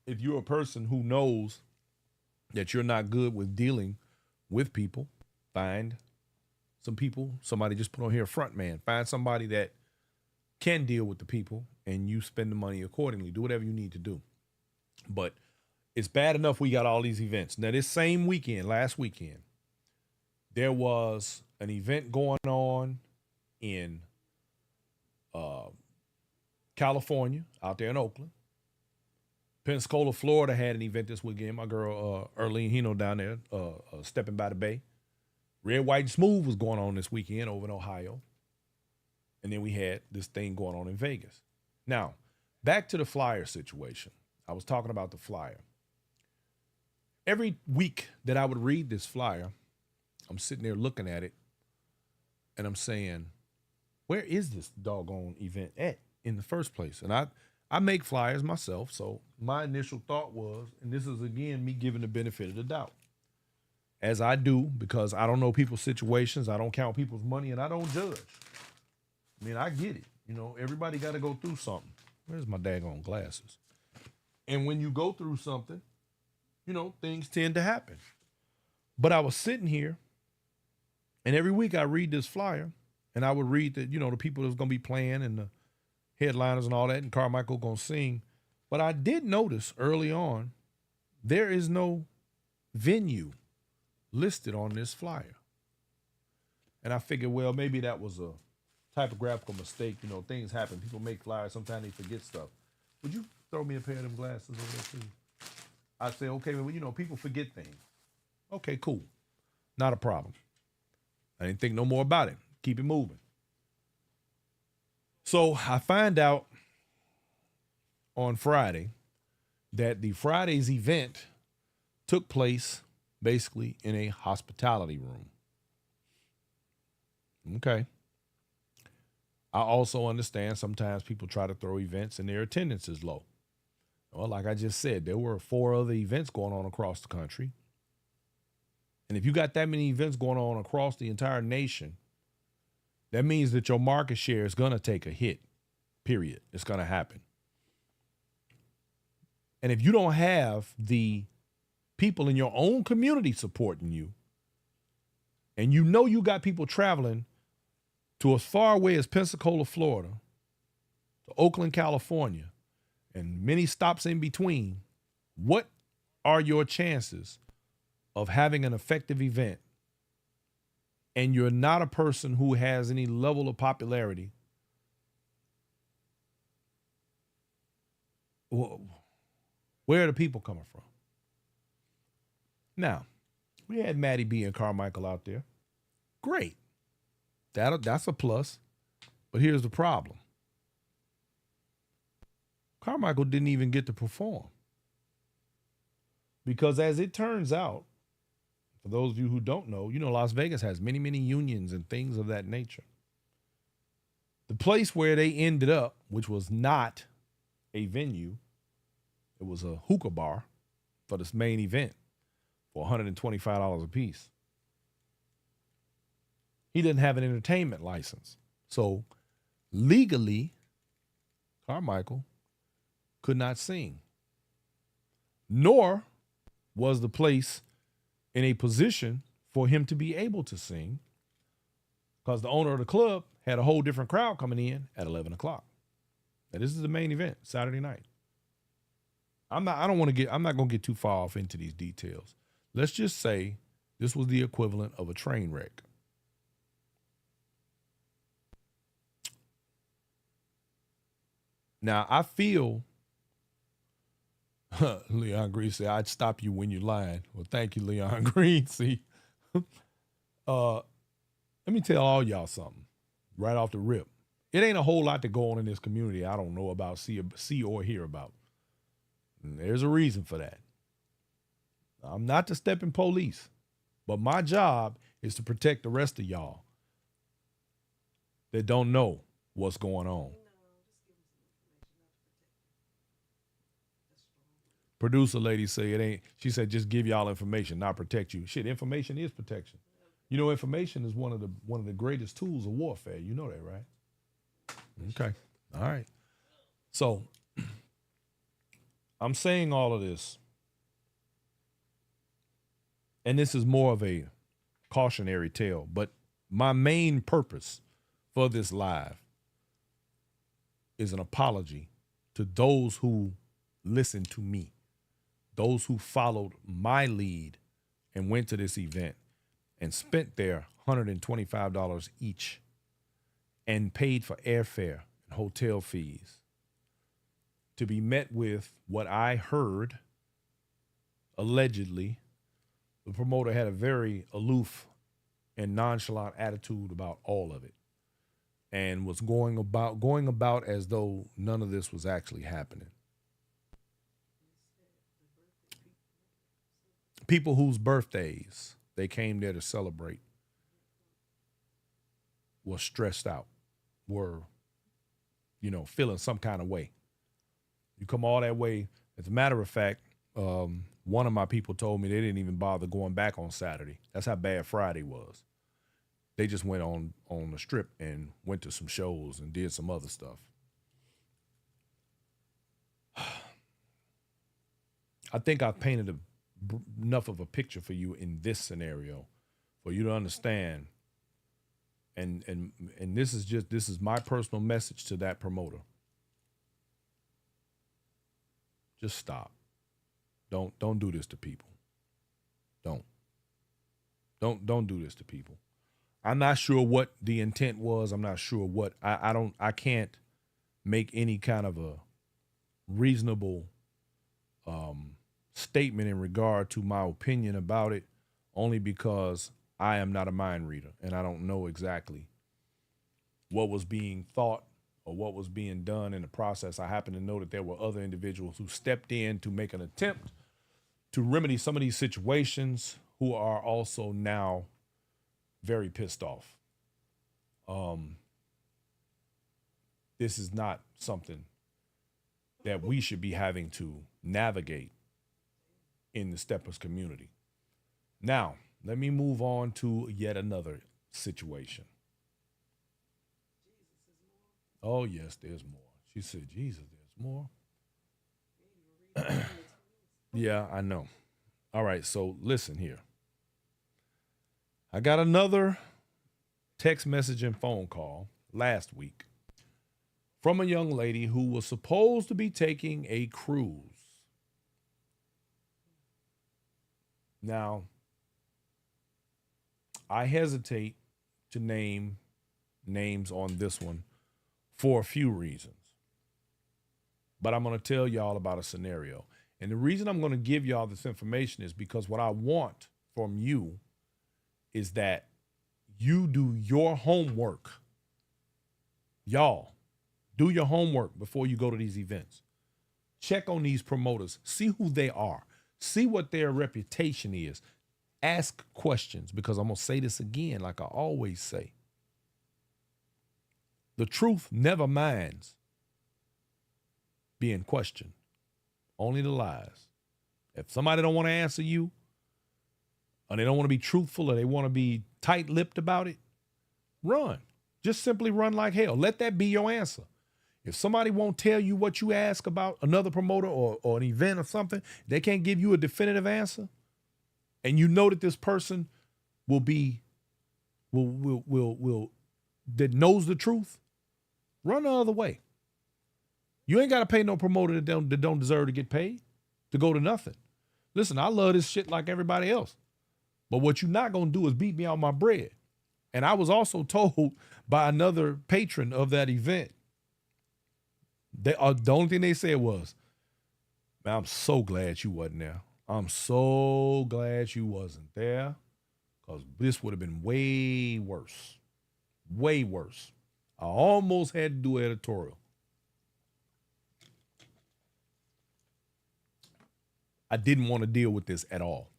If you're a person who knows that you're not good with dealing with people, find some people. Somebody just put on here, front man. Find somebody that can deal with the people, and you spend the money accordingly. Do whatever you need to do. But it's bad enough we got all these events. Now, this same weekend, last weekend, there was an event going on in California, out there in Oakland. Pensacola, Florida had an event this weekend. My girl Erlene Hino down there, stepping by the bay. Red, White, and Smooth was going on this weekend over in Ohio. And then we had this thing going on in Vegas. Now, back to the flyer situation. I was talking about the flyer. Every week that I would read this flyer, I'm sitting there looking at it, and I'm saying, where is this doggone event at in the first place? And I make flyers myself, so my initial thought was, and this is, again, me giving the benefit of the doubt, as I do, because I don't know people's situations, I don't count people's money, and I don't judge. I mean, I get it. You know, everybody got to go through something. Where's my daggone glasses? And when you go through something, you know, things tend to happen. But I was sitting here, and every week I read this flyer, and I would read that, you know, the people that's going to be playing and the headliners and all that, and Carmichael going to sing. But I did notice early on, there is no venue listed on this flyer. And I figured, well, maybe that was a typographical mistake. You know, things happen. People make flyers. Sometimes they forget stuff. Would you throw me a pair of them glasses over there, too? I say, okay, well, you know, people forget things. Okay, cool. Not a problem. I didn't think no more about it. Keep it moving. So I find out on Friday that the Friday's event took place basically in a hospitality room. Okay. I also understand sometimes people try to throw events and their attendance is low. Well, like I just said, there were 4 other events going on across the country. And if you got that many events going on across the entire nation, that means that your market share is going to take a hit, period. It's going to happen. And if you don't have the people in your own community supporting you, and you know you got people traveling to as far away as Pensacola, Florida, to Oakland, California, and many stops in between, what are your chances of having an effective event and you're not a person who has any level of popularity? Where are the people coming from? Now, we had Maddie B and Carmichael out there. Great. That's a plus. But here's the problem. Carmichael didn't even get to perform. Because as it turns out, for those of you who don't know, you know Las Vegas has many, many unions and things of that nature. The place where they ended up, which was not a venue, it was a hookah bar for this main event for $125 a piece. He didn't have an entertainment license. So legally, Carmichael could not sing. Nor was the place in a position for him to be able to sing, because the owner of the club had a whole different crowd coming in at 11 o'clock. Now, this is the main event, Saturday night. I'm not going to get too far off into these details. Let's just say this was the equivalent of a train wreck. Now, I feel, Leon Green said, I'd stop you when you're lying. Well, thank you, Leon Green. See, let me tell all y'all something right off the rip. It ain't a whole lot to go on in this community I don't know about, see or hear about. And there's a reason for that. I'm not the stepping police, but my job is to protect the rest of y'all that don't know what's going on. Producer lady say it ain't. She said just give y'all information, not protect you. Shit, information is protection. You know, information is one of the greatest tools of warfare. You know that, right? Okay. All right. So I'm saying all of this, and this is more of a cautionary tale, but my main purpose for this live is an apology to those who listen to me, those who followed my lead and went to this event and spent their $125 each and paid for airfare and hotel fees to be met with what I heard allegedly. The promoter had a very aloof and nonchalant attitude about all of it and was going about as though none of this was actually happening. People whose birthdays they came there to celebrate were stressed out, were, feeling some kind of way. You come all that way. As a matter of fact, one of my people told me they didn't even bother going back on Saturday. That's how bad Friday was. They just went on the strip and went to some shows and did some other stuff. I think I've painted enough of a picture for you in this scenario for you to understand. And this is my personal message to that promoter. Just stop. Don't do this to people. Don't do this to people. I'm not sure what the intent was. I'm not sure what I can't make any kind of a reasonable statement in regard to my opinion about it, only because I am not a mind reader and I don't know exactly what was being thought or what was being done in the process. I happen to know that there were other individuals who stepped in to make an attempt to remedy some of these situations who are also now very pissed off. This is not something that we should be having to navigate in the Steppers community. Now, let me move on to yet another situation. Oh, yes, there's more. She said, Jesus, there's more. Yeah, I know. All right, so listen here. I got another text message and phone call last week from a young lady who was supposed to be taking a cruise. Now, I hesitate to name names on this one for a few reasons. But I'm going to tell y'all about a scenario. And the reason I'm going to give y'all this information is because what I want from you is that you do your homework. Y'all, do your homework before you go to these events. Check on these promoters. See who they are. See what their reputation is. Ask questions, because I'm going to say this again like I always say. The truth never minds being questioned. Only the lies. If somebody don't want to answer you, or they don't want to be truthful, or they want to be tight-lipped about it, run. Just simply run like hell. Let that be your answer. If somebody won't tell you what you ask about another promoter or an event or something, they can't give you a definitive answer, and you know that this person will that knows the truth, run the other way. You ain't got to pay no promoter that don't deserve to get paid to go to nothing. Listen, I love this shit like everybody else. But what you're not going to do is beat me on my bread. And I was also told by another patron of that event, the only thing they said was, man, I'm so glad you wasn't there. I'm so glad you wasn't there, because this would have been way worse. Way worse. I almost had to do editorial. I didn't want to deal with this at all.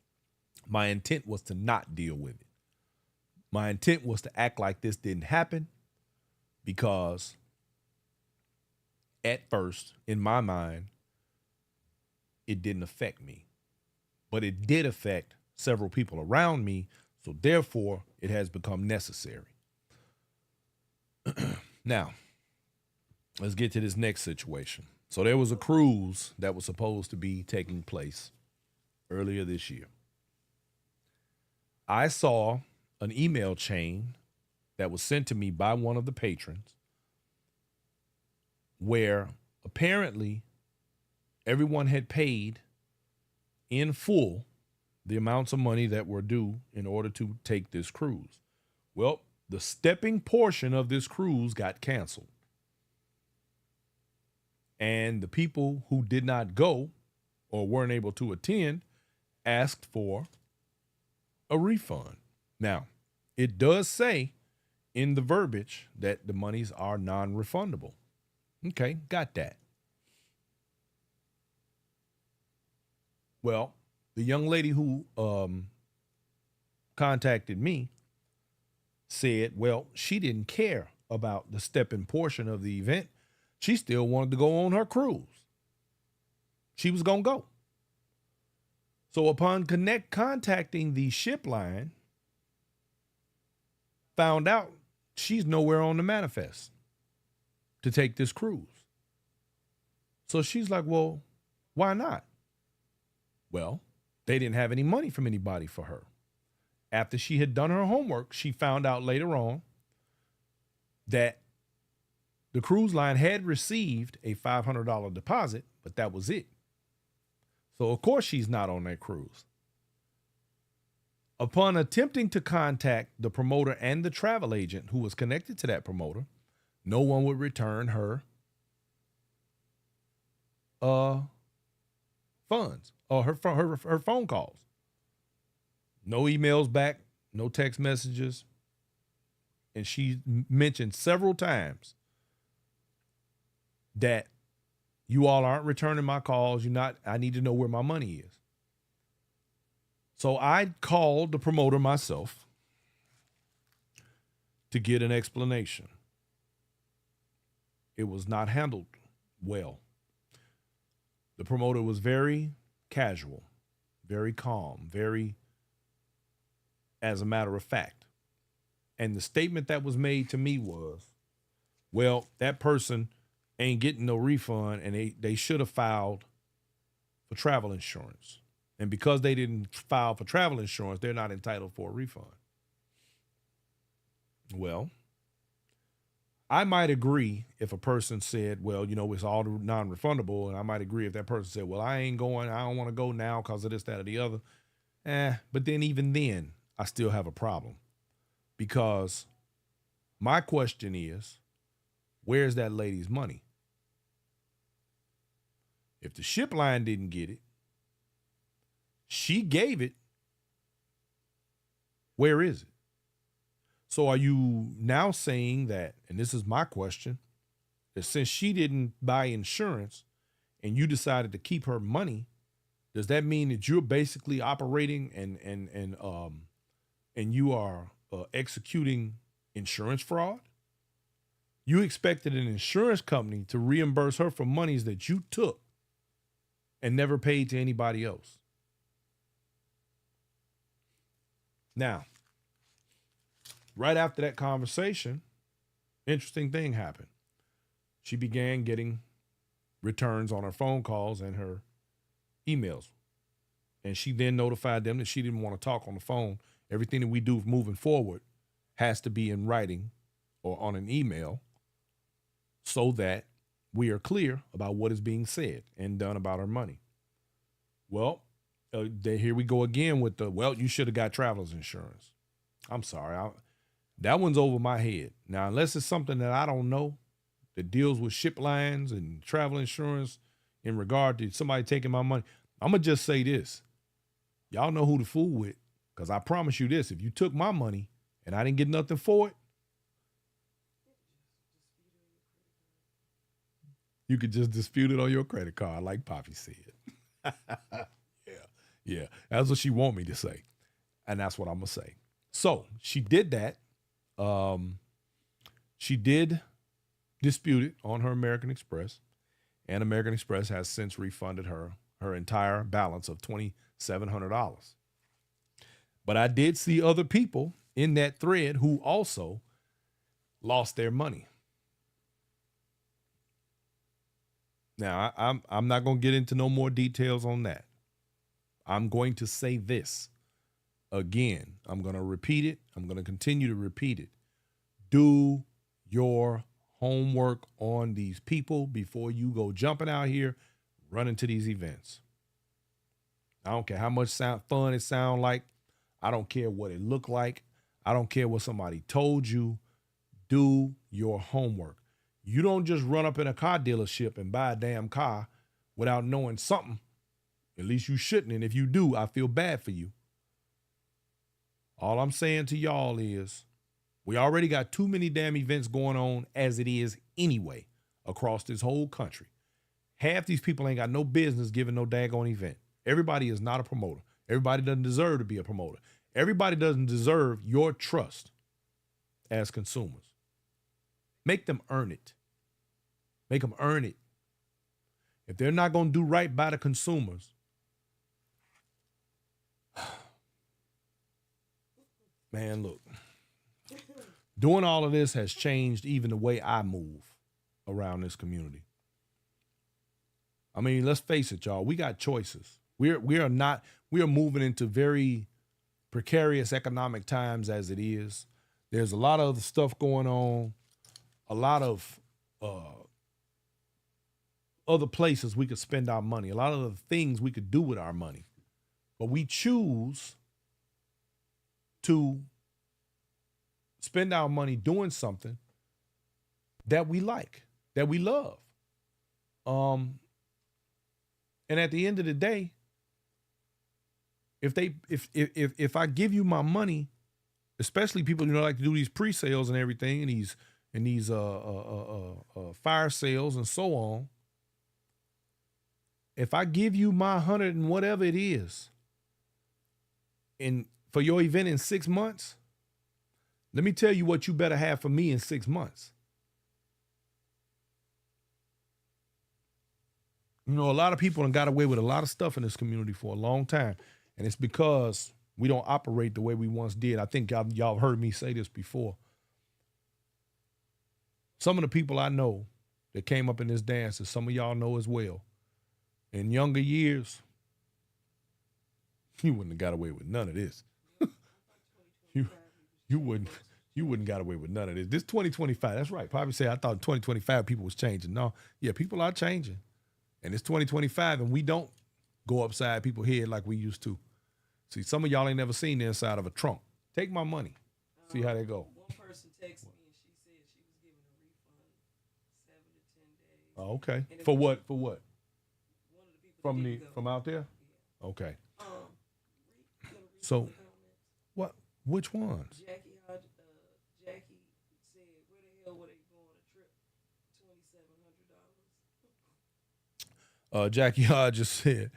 My intent was to not deal with it. My intent was to act like this didn't happen, because at first, in my mind, it didn't affect me. But it did affect several people around me, so therefore it has become necessary. Now, let's get to this next situation. So there was a cruise that was supposed to be taking place earlier this year. I saw an email chain that was sent to me by one of the patrons where apparently everyone had paid in full the amounts of money that were due in order to take this cruise. Well, the stepping portion of this cruise got canceled. And the people who did not go or weren't able to attend asked for a refund. Now, it does say in the verbiage that the monies are non refundable. Okay, got that. Well, the young lady who contacted me said, well, she didn't care about the stepping portion of the event. She still wanted to go on her cruise. She was going to go. So upon contacting the ship line, found out she's nowhere on the manifest to take this cruise. So she's like, well, why not? Well, they didn't have any money from anybody for her. After she had done her homework, she found out later on that the cruise line had received a $500 deposit, but that was it. So, of course, she's not on that cruise. Upon attempting to contact the promoter and the travel agent who was connected to that promoter, no one would return her funds or her phone calls. No emails back, no text messages. And she mentioned several times that you all aren't returning my calls. I need to know where my money is. So I called the promoter myself to get an explanation. It was not handled well. The promoter was very casual, very calm, very, as a matter of fact. And the statement that was made to me was, well, that person ain't getting no refund and they should have filed for travel insurance. And because they didn't file for travel insurance, they're not entitled for a refund. Well, I might agree if a person said, well, it's all non-refundable. And I might agree if that person said, well, I ain't going, I don't want to go now because of this, that, or the other. But then even then, I still have a problem. Because my question is, where's that lady's money? If the ship line didn't get it, she gave it. Where is it? So are you now saying that, and this is my question, that since she didn't buy insurance and you decided to keep her money, does that mean that you're basically operating and you are executing insurance fraud? You expected an insurance company to reimburse her for monies that you took and never paid to anybody else. Now, right after that conversation, interesting thing happened. She began getting returns on her phone calls and her emails. And she then notified them that she didn't want to talk on the phone. Everything that we do moving forward has to be in writing or on an email so that we are clear about what is being said and done about our money. Well, here we go again with you should have got traveler's insurance. I'm sorry. That one's over my head. Now, unless it's something that I don't know that deals with ship lines and travel insurance in regard to somebody taking my money, I'm going to just say this. Y'all know who to fool with, because I promise you this. If you took my money and I didn't get nothing for it, you could just dispute it on your credit card, like Poppy said. Yeah. That's what she want me to say. And that's what I'm going to say. So she did that. She did dispute it on her American Express, and American Express has since refunded her entire balance of $2,700. But I did see other people in that thread who also lost their money. Now, I'm not going to get into no more details on that. I'm going to say this again. I'm going to repeat it. I'm going to continue to repeat it. Do your homework on these people before you go jumping out here, running to these events. I don't care how much fun it sound like. I don't care what it looked like. I don't care what somebody told you. Do your homework. You don't just run up in a car dealership and buy a damn car without knowing something. At least you shouldn't. And if you do, I feel bad for you. All I'm saying to y'all is we already got too many damn events going on as it is anyway across this whole country. Half these people ain't got no business giving no daggone event. Everybody is not a promoter. Everybody doesn't deserve to be a promoter. Everybody doesn't deserve your trust as consumers. Make them earn it. Make them earn it. If they're not going to do right by the consumers, man, look, doing all of this has changed even the way I move around this community. I mean, let's face it, y'all. We got choices. We are moving into very precarious economic times as it is. There's a lot of other stuff going on, a lot of other places we could spend our money, a lot of the things we could do with our money. But we choose to spend our money doing something that we like, that we love. And at the end of the day, if I give you my money, especially people like to do these pre-sales and everything, and these fire sales and so on, if I give you my 100 and whatever it is, and for your event in 6 months, let me tell you what you better have for me in 6 months. You know, a lot of people done got away with a lot of stuff in this community for a long time, and it's because we don't operate the way we once did. I think y'all heard me say this before. Some of the people I know that came up in this dance, as some of y'all know as well, in younger years, you wouldn't have got away with none of this. You wouldn't got away with none of this. This 2025, that's right. Probably say I thought 2025 people was changing. No, yeah, people are changing. And it's 2025 and we don't go upside people's head like we used to. See, some of y'all ain't never seen the inside of a trunk. Take my money. See how they go. One person texted me and she said she was giving a refund 7 to 10 days. Oh, okay. For what? For what? One of the people From out there? Yeah. Okay. Read So, the comments. what? Which ones? Jackie said, where the hell were they going on a trip? $2,700. Jackie Hodge just said,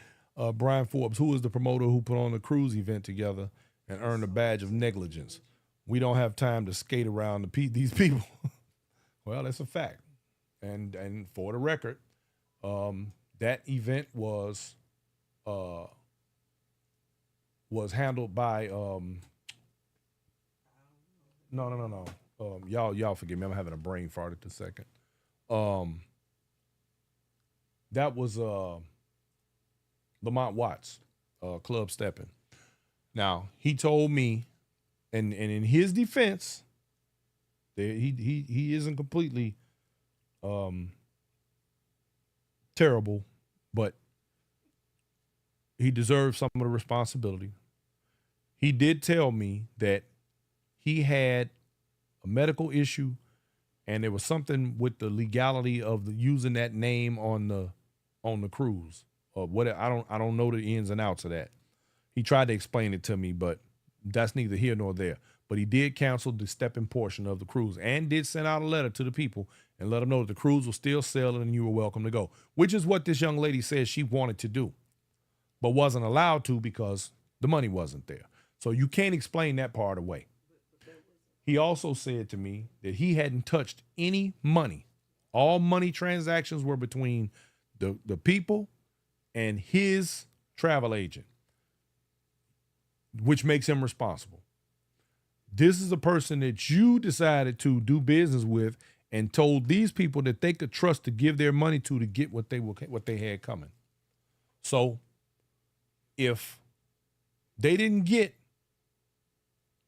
Brian Forbes, who is the promoter who put on the cruise event together and earned a badge of negligence? We don't have time to skate around these people. Well, that's a fact. And for the record, that event was handled by no. Y'all forgive me. I'm having a brain fart at the second. That was Lamont Watts, Club Steppin. Now, he told me, and in his defense, he isn't completely terrible, but he deserves some of the responsibility. He did tell me that he had a medical issue, and there was something with the legality of using that name on the cruise. What I don't know the ins and outs of that. He tried to explain it to me, but that's neither here nor there. But he did cancel the Steppin portion of the cruise and did send out a letter to the people and let them know that the cruise was still sailing and you were welcome to go, which is what this young lady said she wanted to do, but wasn't allowed to because the money wasn't there. So you can't explain that part away. He also said to me that he hadn't touched any money. All money transactions were between the people and his travel agent, which makes him responsible. This is a person that you decided to do business with and told these people that they could trust to give their money to get what they had coming. So if they didn't get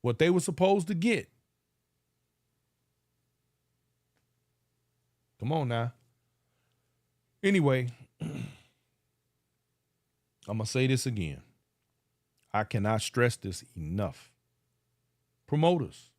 what they were supposed to get, come on now. Anyway, I'm going to say this again. I cannot stress this enough. Promoters,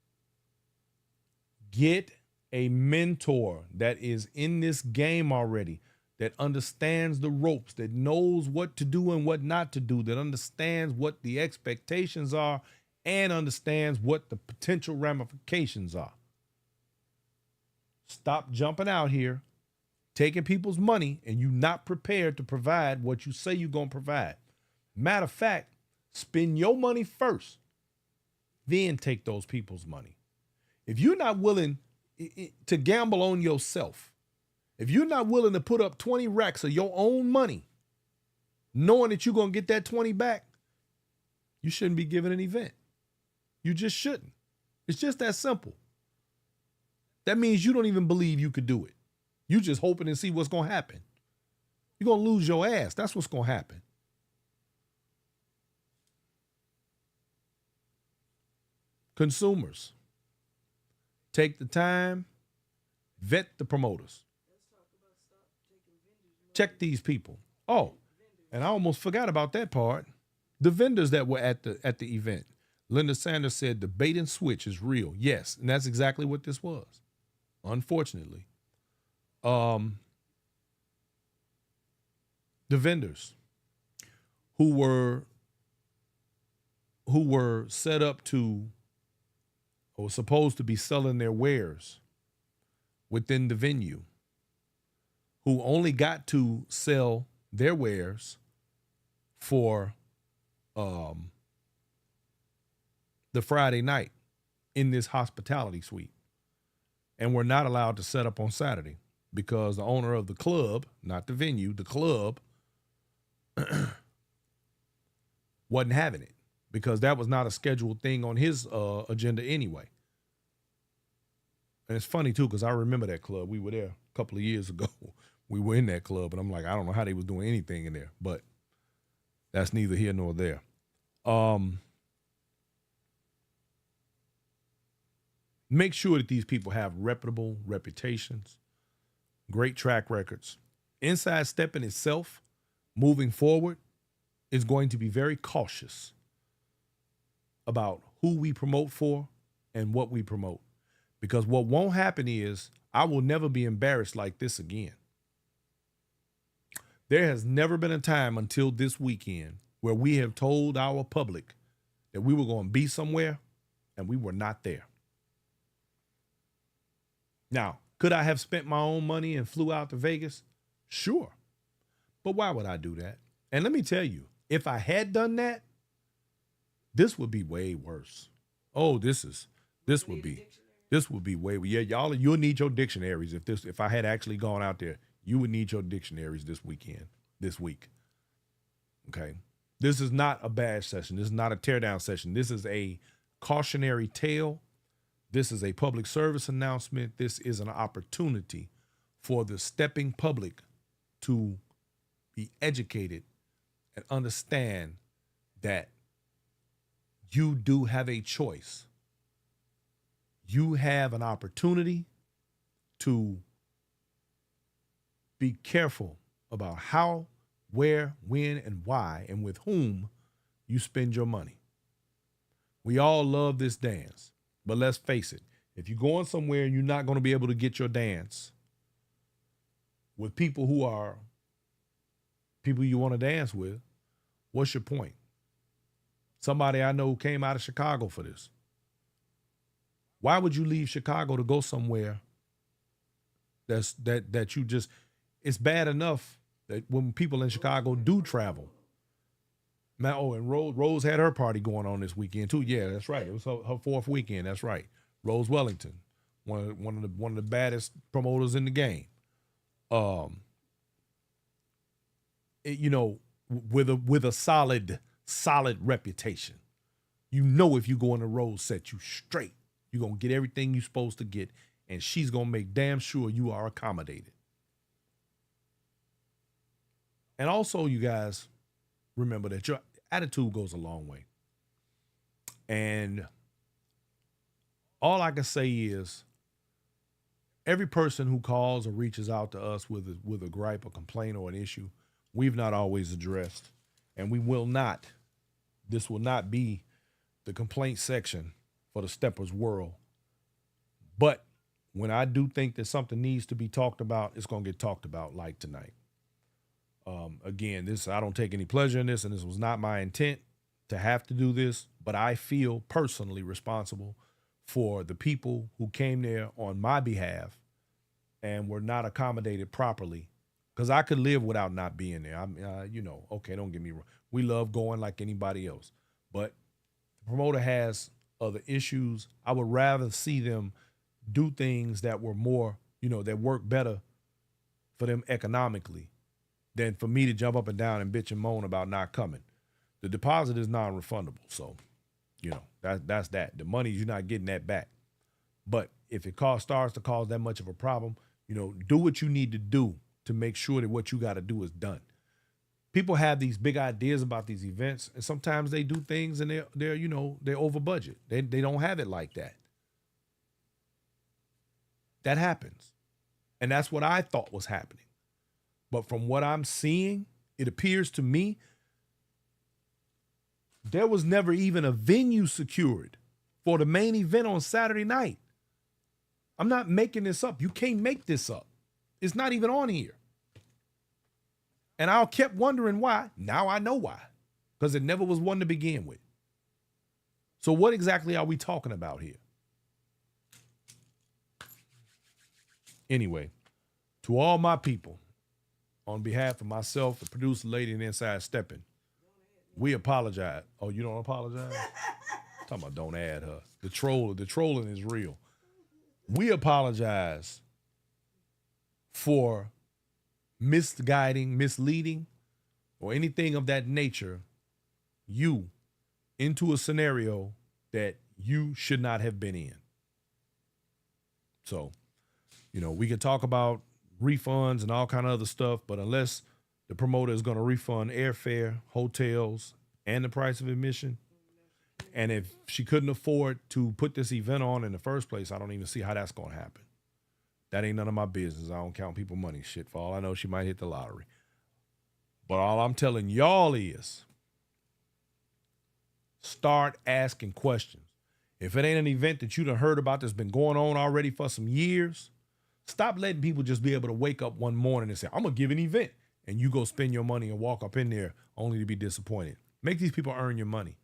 get a mentor that is in this game already, that understands the ropes, that knows what to do and what not to do, that understands what the expectations are and understands what the potential ramifications are. Stop jumping out here, taking people's money, and you not prepared to provide what you say you're going to provide. Matter of fact, spend your money first, then take those people's money. If you're not willing to gamble on yourself, if you're not willing to put up 20 racks of your own money, knowing that you're going to get that 20 back, you shouldn't be giving an event. You just shouldn't. It's just that simple. That means you don't even believe you could do it. You just hoping to see what's going to happen. You're going to lose your ass. That's what's going to happen. Consumers, take the time, vet the promoters. Check these people. Oh, and I almost forgot about that part. The vendors that were at the event. Linda Sanders said the bait and switch is real. Yes, and that's exactly what this was. Unfortunately. The vendors who were set up to or supposed to be selling their wares within the venue, who only got to sell their wares for the Friday night in this hospitality suite, and were not allowed to set up on Saturday because the owner of the club, not the venue, the club, wasn't having it because that was not a scheduled thing on his agenda anyway. And it's funny, too, because I remember that club. We were there a couple of years ago. We were in that club, and I'm like, I don't know how they was doing anything in there, but that's neither here nor there. Make sure that these people have reputable reputations, great track records. Inside Steppin itself, moving forward, is going to be very cautious about who we promote for and what we promote. Because what won't happen is I will never be embarrassed like this again. There has never been a time until this weekend where we have told our public that we were going to be somewhere and we were not there. Now, could I have spent my own money and flew out to Vegas? Sure. But why would I do that? And let me tell you, if I had done that, this would be way worse. Oh, this would be way, yeah, y'all, you'll need your dictionaries if I had actually gone out there. You would need your dictionaries this week. Okay? This is not a bash session. This is not a teardown session. This is a cautionary tale. This is a public service announcement. This is an opportunity for the stepping public to be educated and understand that you do have a choice. You have an opportunity to be careful about how, where, when, and why, and with whom you spend your money. We all love this dance, but let's face it, if you're going somewhere and you're not going to be able to get your dance with people who are people you want to dance with, what's your point? Somebody I know came out of Chicago for this. Why would you leave Chicago to go somewhere that you just, it's bad enough that when people in Chicago do travel. Now, oh, and Rose had her party going on this weekend too. Yeah, that's right. It was her fourth weekend. That's right. Rose Wellington, one of the baddest promoters in the game. With a solid reputation. You know, if you go in a Rose set, you straight. You're gonna get everything you're supposed to get, and she's gonna make damn sure you are accommodated. And also, you guys, remember that your attitude goes a long way. And all I can say is every person who calls or reaches out to us with a gripe, a complaint, or an issue, we've not always addressed. And we will not. This will not be the complaint section for the Steppers world. But when I do think that something needs to be talked about, it's going to get talked about like tonight. Again, this I don't take any pleasure in this, and this was not my intent to have to do this, but I feel personally responsible for the people who came there on my behalf and were not accommodated properly. Because I could live without not being there. Okay, don't get me wrong. We love going like anybody else, but the promoter has other issues. I would rather see them do things that were more, that work better for them economically than for me to jump up and down and bitch and moan about not coming. The deposit is non-refundable, so that's that. The money, you're not getting that back. But if it starts to cause that much of a problem, do what you need to do to make sure that what you got to do is done. People have these big ideas about these events, and sometimes they do things and they're over budget. They don't have it like that. That happens. And that's what I thought was happening. But from what I'm seeing, it appears to me there was never even a venue secured for the main event on Saturday night. I'm not making this up. You can't make this up. It's not even on here. And I kept wondering why. Now I know why. Because it never was one to begin with. So what exactly are we talking about here? Anyway, to all my people, on behalf of myself, the producer lady, and Inside Steppin, we apologize. Oh, you don't apologize? Talking about don't add her. The trolling is real. We apologize for misguiding, misleading, or anything of that nature you into a scenario that you should not have been in. So, we can talk about refunds and all kind of other stuff, but unless the promoter is going to refund airfare, hotels, and the price of admission, and if she couldn't afford to put this event on in the first place, I don't even see how that's going to happen. That ain't none of my business. I don't count people money. Shit, for all I know, she might hit the lottery. But all I'm telling y'all is start asking questions. If it ain't an event that you done heard about that's been going on already for some years, stop letting people just be able to wake up one morning and say, I'm going to give an event. And you go spend your money and walk up in there only to be disappointed. Make these people earn your money.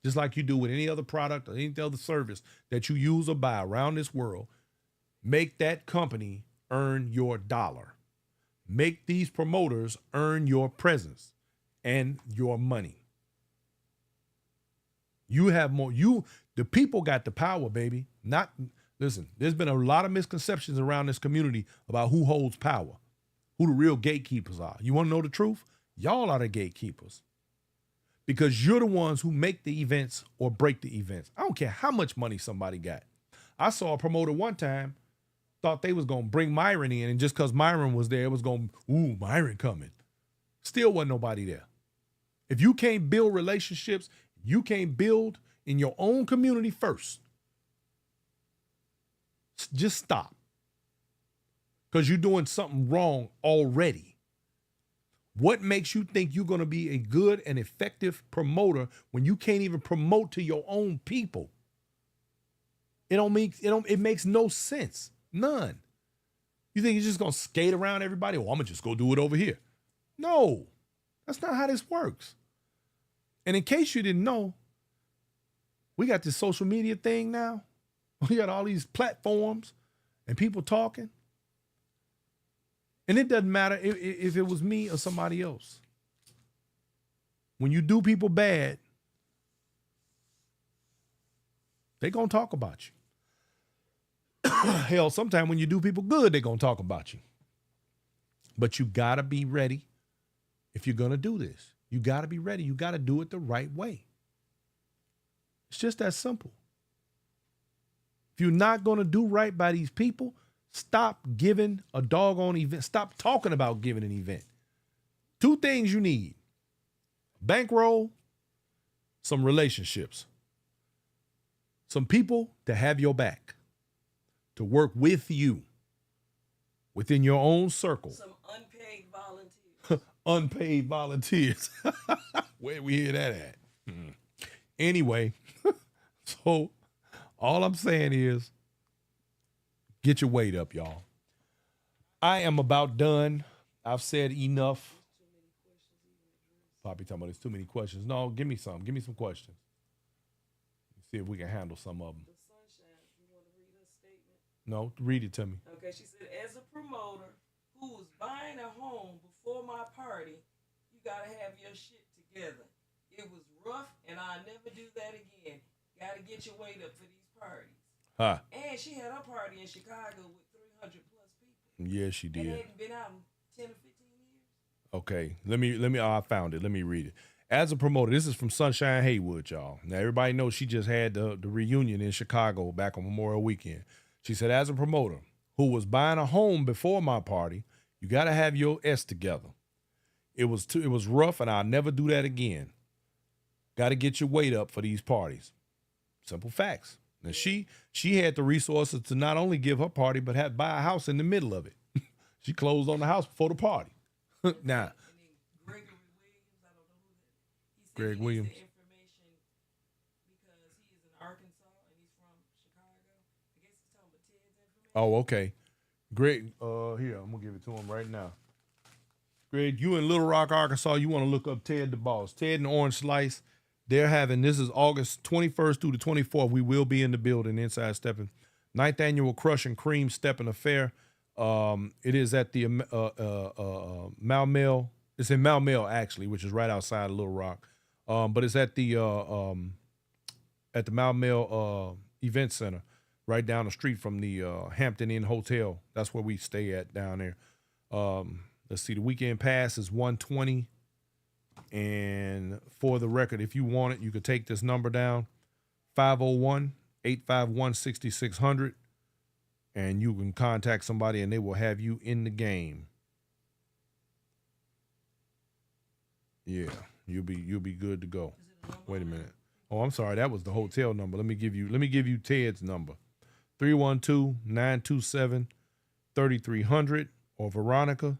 Just like you do with any other product or any other service that you use or buy around this world. Make that company earn your dollar. Make these promoters earn your presence and your money. You have more. The people got the power, baby. Listen, there's been a lot of misconceptions around this community about who holds power, who the real gatekeepers are. You want to know the truth? Y'all are the gatekeepers. Because you're the ones who make the events or break the events. I don't care how much money somebody got. I saw a promoter one time, thought they was going to bring Myron in, and just because Myron was there, it was going, ooh, Myron coming. Still wasn't nobody there. If you can't build relationships, you can't build in your own community first, just stop. Because you're doing something wrong already. What makes you think you're going to be a good and effective promoter when you can't even promote to your own people? It makes no sense. None. You think you're just going to skate around everybody? Oh, I'm going to just go do it over here. No, that's not how this works. And in case you didn't know, we got this social media thing now. We got all these platforms and people talking. And it doesn't matter if it was me or somebody else. When you do people bad, they're going to talk about you. Hell, sometimes when you do people good, they're going to talk about you. But you got to be ready if you're going to do this. You got to be ready. You got to do it the right way. It's just that simple. If you're not going to do right by these people, stop giving a doggone event. Stop talking about giving an event. Two things you need: bankroll, some relationships, some people to have your back, to work with you within your own circle. Some unpaid volunteers. Unpaid volunteers. Where we hear that at? Anyway, so all I'm saying is Get your weight up, y'all. I am about done. I've said enough. Poppy talking about there's too many questions. No, give me some. Give me some questions. See if we can handle some of them. The sunshine. You want to read her statement? No, read it to me. Okay, she said, as a promoter who was buying a home before my party, you gotta have your shit together. It was rough, and I'll never do that again. Gotta get your weight up for these parties. Huh. And she had her party in Chicago with 300 plus people. Yeah, she And did. they hadn't been out in 10 or 15 years. Okay, let me. Oh, I found it. Let me read it. As a promoter, this is from Sunshine Haywood, y'all. Now everybody knows she just had the reunion in Chicago back on Memorial Weekend. She said, as a promoter who was buying a home before my party, you got to have your S together. It was rough, and I'll never do that again. Got to get your weight up for these parties. Simple facts. Now she had the resources to not only give her party, but have buy a house in the middle of it. She closed on the house before the party. Now, And then Gregory Williams, I don't know who that is. He said Greg he Williams. needs the information because he is in Arkansas and he's from Chicago. I guess he's talking about Ted's information. oh, okay. Greg, here, I'm gonna give it to him right now. Greg, you in Little Rock, Arkansas, you want to look up Ted the Boss. Ted and Orange Slice, they're having, this is August 21st through the 24th. We will be in the building, Inside Steppin. 9th Annual Crush and Cream Steppin Affair. It is at the Malmel. It's in Malmel, actually, which is right outside of Little Rock. But it's at the Malmel Event Center, right down the street from the Hampton Inn Hotel. That's where we stay at down there. Let's see, the weekend pass is $120. And for the record, if you want it, you could take this number down, 501-851-6600. And you can contact somebody and they will have you in the game. Yeah, you'll be good to go. Wait a minute. Oh, I'm sorry. That was the hotel number. Let me give you Ted's number. 312-927-3300 or Veronica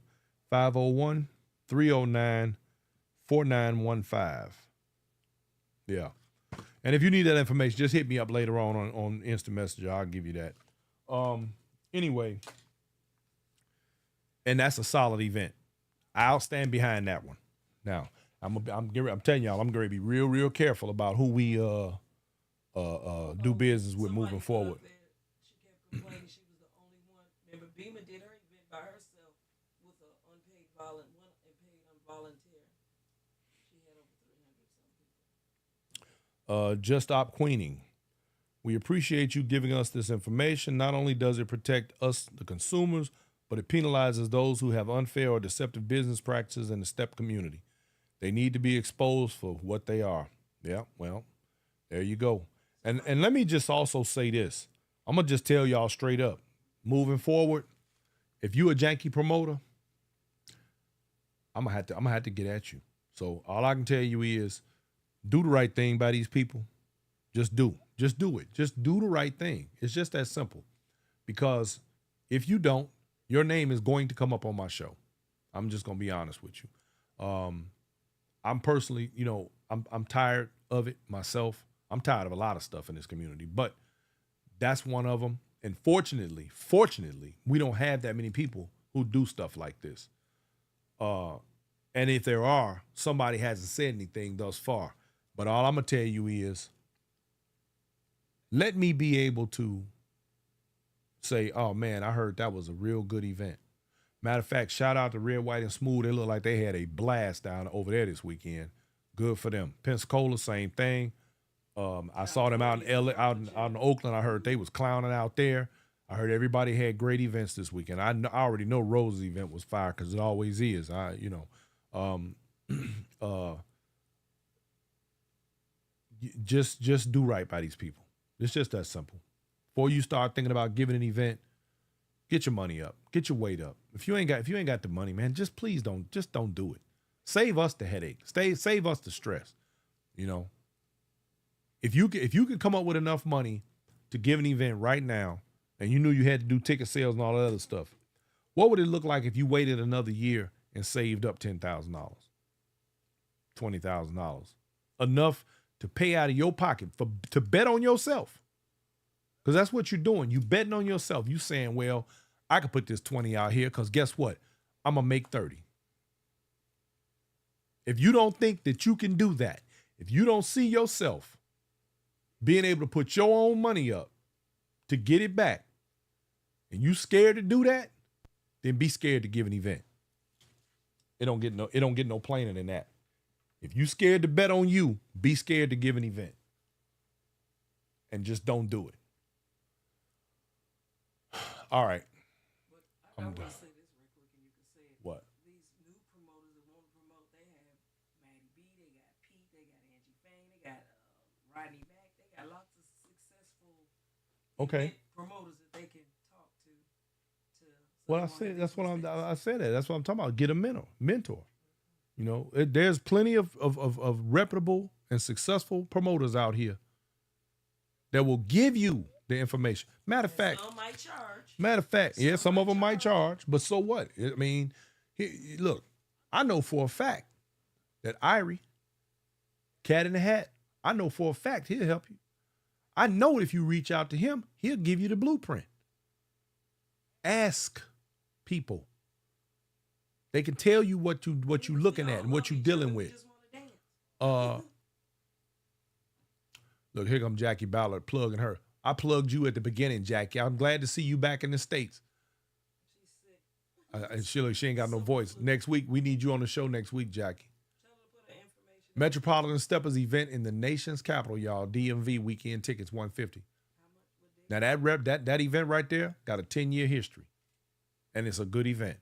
501-309-4915. Yeah. And if you need that information, just hit me up later on Instant Messenger. I'll give you that. Anyway, and that's a solid event. I'll stand behind that one. Now, I'm telling y'all, I'm going to be real careful about who we do business with moving forward. She kept complaining she was the only one. Remember, Beamer did her event by herself with an unpaid volunteer. She had over 300 some people. Just Stop Queening. We appreciate you giving us this information. Not only does it protect us, the consumers, but it penalizes those who have unfair or deceptive business practices in the STEP community. They need to be exposed for what they are. Yeah, well, there you go. And let me just also say this. I'm going to just tell y'all straight up. Moving forward, if you a janky promoter, I'm going to have to get at you. So all I can tell you is do the right thing by these people. Just do it. Just do the right thing. It's just that simple. Because if you don't, your name is going to come up on my show. I'm just going to be honest with you. I'm personally, I'm tired of it myself. I'm tired of a lot of stuff in this community, but that's one of them. And fortunately, we don't have that many people who do stuff like this. And if there are, somebody hasn't said anything thus far. But all I'm going to tell you is, let me be able to say, oh, man, I heard that was a real good event. Matter of fact, shout out to Red, White, and Smooth. They look like they had a blast down over there this weekend. Good for them. Pensacola, same thing. I saw them out in LA, out in Oakland. I heard they was clowning out there. I heard everybody had great events this weekend. I already know Rose's event was fire because it always is. Just do right by these people. It's just that simple. Before you start thinking about giving an event, get your money up, get your weight up. If you ain't got the money, man, please don't do it. Save us the headache. Save us the stress. If you could come up with enough money to give an event right now, and you knew you had to do ticket sales and all that other stuff, what would it look like if you waited another year and saved up $10,000, $20,000, enough to pay out of your pocket to bet on yourself? Because that's what you're doing. You betting on yourself. You saying, well, I could put this 20 out here because guess what? I'm going to make 30. If you don't think that you can do that, if you don't see yourself being able to put your own money up to get it back, and you scared to do that, then be scared to give an event. It don't get no plainer than that. If you scared to bet on you, be scared to give an event. And just don't do it. All right. But I want to say this real quick, and you can say it. What? These new promoters that want to promote, they have Maddie B, they got Pete, they got Angie Fain, they got Rodney Mack, they got lots of successful Okay. promoters that they can talk to. Well, I said that's what I said that. That's what I'm talking about. Get a mentor. You know, there's plenty of reputable and successful promoters out here that will give you the information. Matter of fact, some might charge. Matter of fact, yeah, some of them might charge, but so what? I mean, look, I know for a fact that Irie, Cat in the Hat, I know for a fact he'll help you. I know if you reach out to him, he'll give you the blueprint. Ask people. They can tell you what you looking at and what you dealing with. Look, here comes Jackie Ballard plugging her. I plugged you at the beginning, Jackie. I'm glad to see you back in the States. And she ain't got no voice. Next week, we need you on the show next week, Jackie. Metropolitan Steppers event in the nation's capital, y'all. DMV weekend tickets, $150. Now that event right there got a 10-year history, and it's a good event.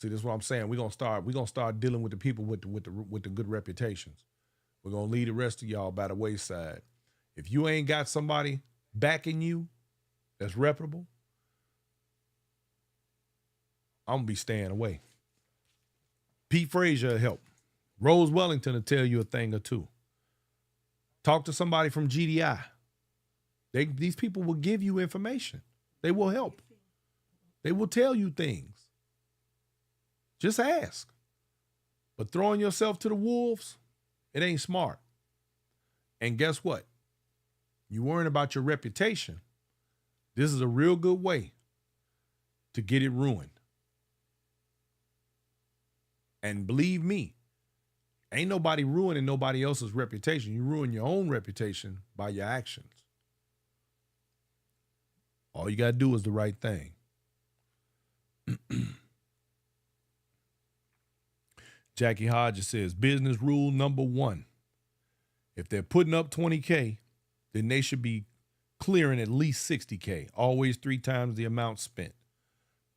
See, this is what I'm saying. We're gonna start dealing with the people with the good reputations. We're gonna leave the rest of y'all by the wayside. If you ain't got somebody backing you that's reputable, I'm gonna be staying away. Pete Frazier will help. Rose Wellington will tell you a thing or two. Talk to somebody from GDI. These people will give you information. They will help. They will tell you things. Just ask. But throwing yourself to the wolves, it ain't smart. And guess what? You worrying about your reputation. This is a real good way to get it ruined. And believe me, ain't nobody ruining nobody else's reputation. You ruin your own reputation by your actions. All you got to do is the right thing. Jackie Hodges says, business rule number 1. If they're putting up 20K, then they should be clearing at least 60K, always 3 times the amount spent.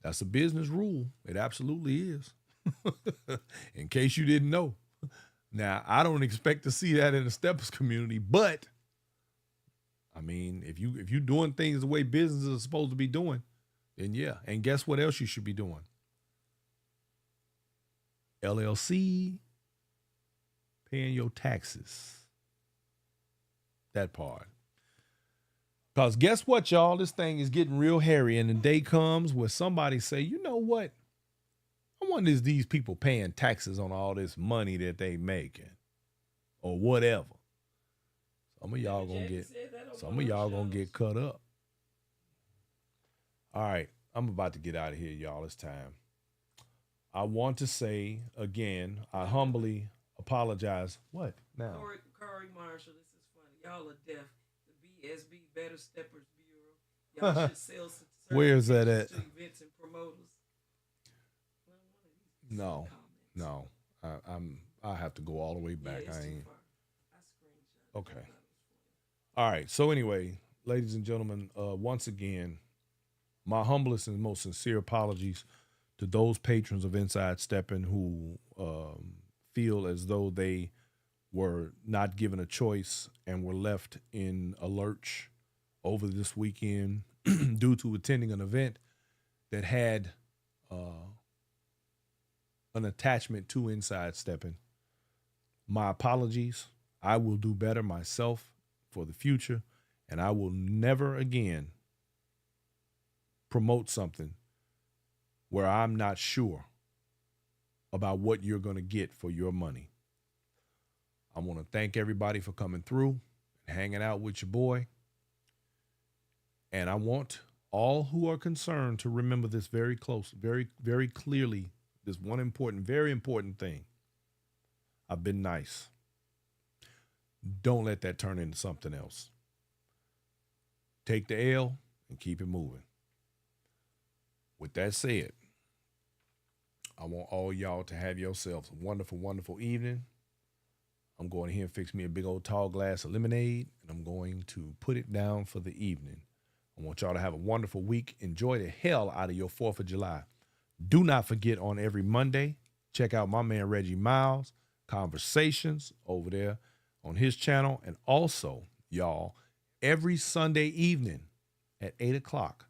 That's a business rule. It absolutely is. In case you didn't know. Now, I don't expect to see that in the Steppers community, but I mean, if you're doing things the way businesses are supposed to be doing, then yeah. And guess what else you should be doing? LLC, paying your taxes. That part. Because guess what, y'all? This thing is getting real hairy, and the day comes where somebody say, you know what? I wonder is these people paying taxes on all this money that they making or whatever. Some of y'all gonna get cut up. All right, I'm about to get out of here, y'all. It's time. I want to say again, I humbly apologize. What now? Corey Marshall, this is funny. Y'all are deaf. The BSB, Better Steppers Bureau. Y'all should sell some Where's that at? to events and promoters. No. I have to go all the way back. Yeah, I ain't. Okay. Okay. All right. So anyway, ladies and gentlemen, once again, my humblest and most sincere apologies to those patrons of Inside Steppin who feel as though they were not given a choice and were left in a lurch over this weekend due to attending an event that had an attachment to Inside Steppin. My apologies. I will do better myself for the future, and I will never again promote something where I'm not sure about what you're going to get for your money. I want to thank everybody for coming through and hanging out with your boy. And I want all who are concerned to remember this very close, very, very clearly. This one important, very important thing. I've been nice. Don't let that turn into something else. Take the L and keep it moving. With that said, I want all y'all to have yourselves a wonderful, wonderful evening. I'm going here and fix me a big old tall glass of lemonade, and I'm going to put it down for the evening. I want y'all to have a wonderful week. Enjoy the hell out of your 4th of July. Do not forget on every Monday, check out my man Reggie Miles, Conversations over there on his channel. And also, y'all, every Sunday evening at 8 o'clock,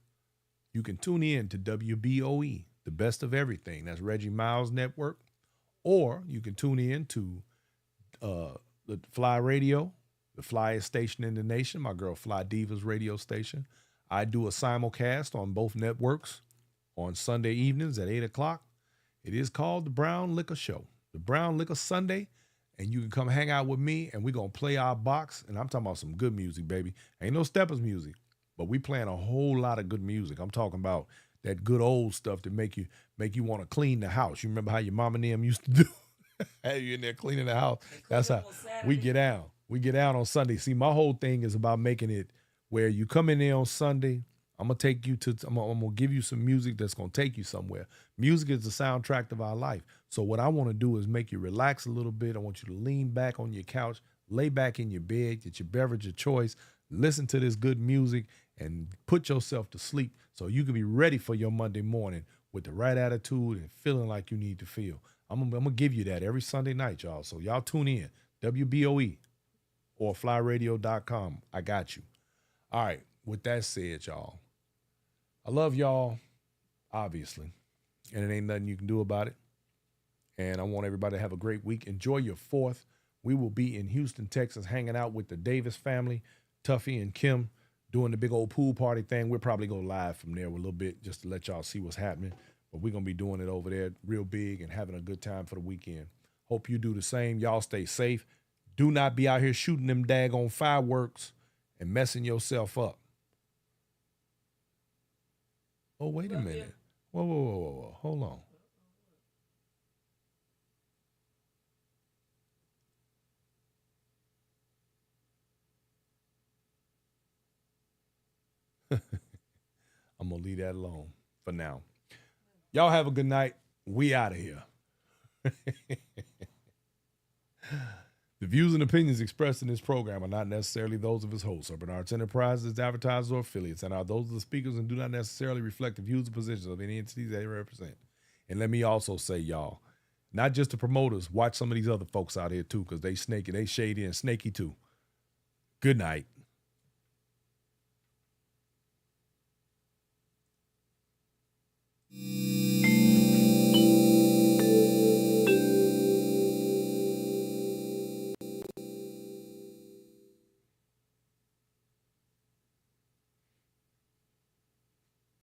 you can tune in to WBOE, the best of everything. That's Reggie Miles Network. Or you can tune in to the Fly Radio, the flyest station in the nation, my girl Fly Divas radio station. I do a simulcast on both networks on Sunday evenings at 8 o'clock. It is called the Brown Liquor Show, the Brown Liquor Sunday. And you can come hang out with me, and we're going to play our box. And I'm talking about some good music, baby. Ain't no steppers music, but we playing a whole lot of good music. I'm talking about that good old stuff that make you want to clean the house. You remember how your mom and them used to do? Have you in there cleaning the house? That's how we get out. We get out on Sunday. See, my whole thing is about making it where you come in there on Sunday. I'm gonna give you some music that's gonna take you somewhere. Music is the soundtrack of our life. So what I want to do is make you relax a little bit. I want you to lean back on your couch, lay back in your bed, get your beverage of choice, listen to this good music, and put yourself to sleep so you can be ready for your Monday morning with the right attitude and feeling like you need to feel. I'm gonna give you that every Sunday night, y'all. So y'all tune in, WBOE or flyradio.com. I got you. All right. With that said, y'all, I love y'all, obviously, and it ain't nothing you can do about it. And I want everybody to have a great week. Enjoy your 4th. We will be in Houston, Texas, hanging out with the Davis family, Tuffy and Kim, doing the big old pool party thing. We'll probably go live from there a little bit just to let y'all see what's happening. But we're going to be doing it over there real big and having a good time for the weekend. Hope you do the same. Y'all stay safe. Do not be out here shooting them daggone fireworks and messing yourself up. Oh, wait a minute. Whoa. Hold on. I'm going to leave that alone for now. Y'all have a good night. We out of here. The views and opinions expressed in this program are not necessarily those of its hosts, Urban Arts Enterprises, advertisers, or affiliates, and are those of the speakers and do not necessarily reflect the views and positions of any entities they represent. And let me also say, y'all, not just the promoters, watch some of these other folks out here too, because they snaky, they shady and snaky too. Good night.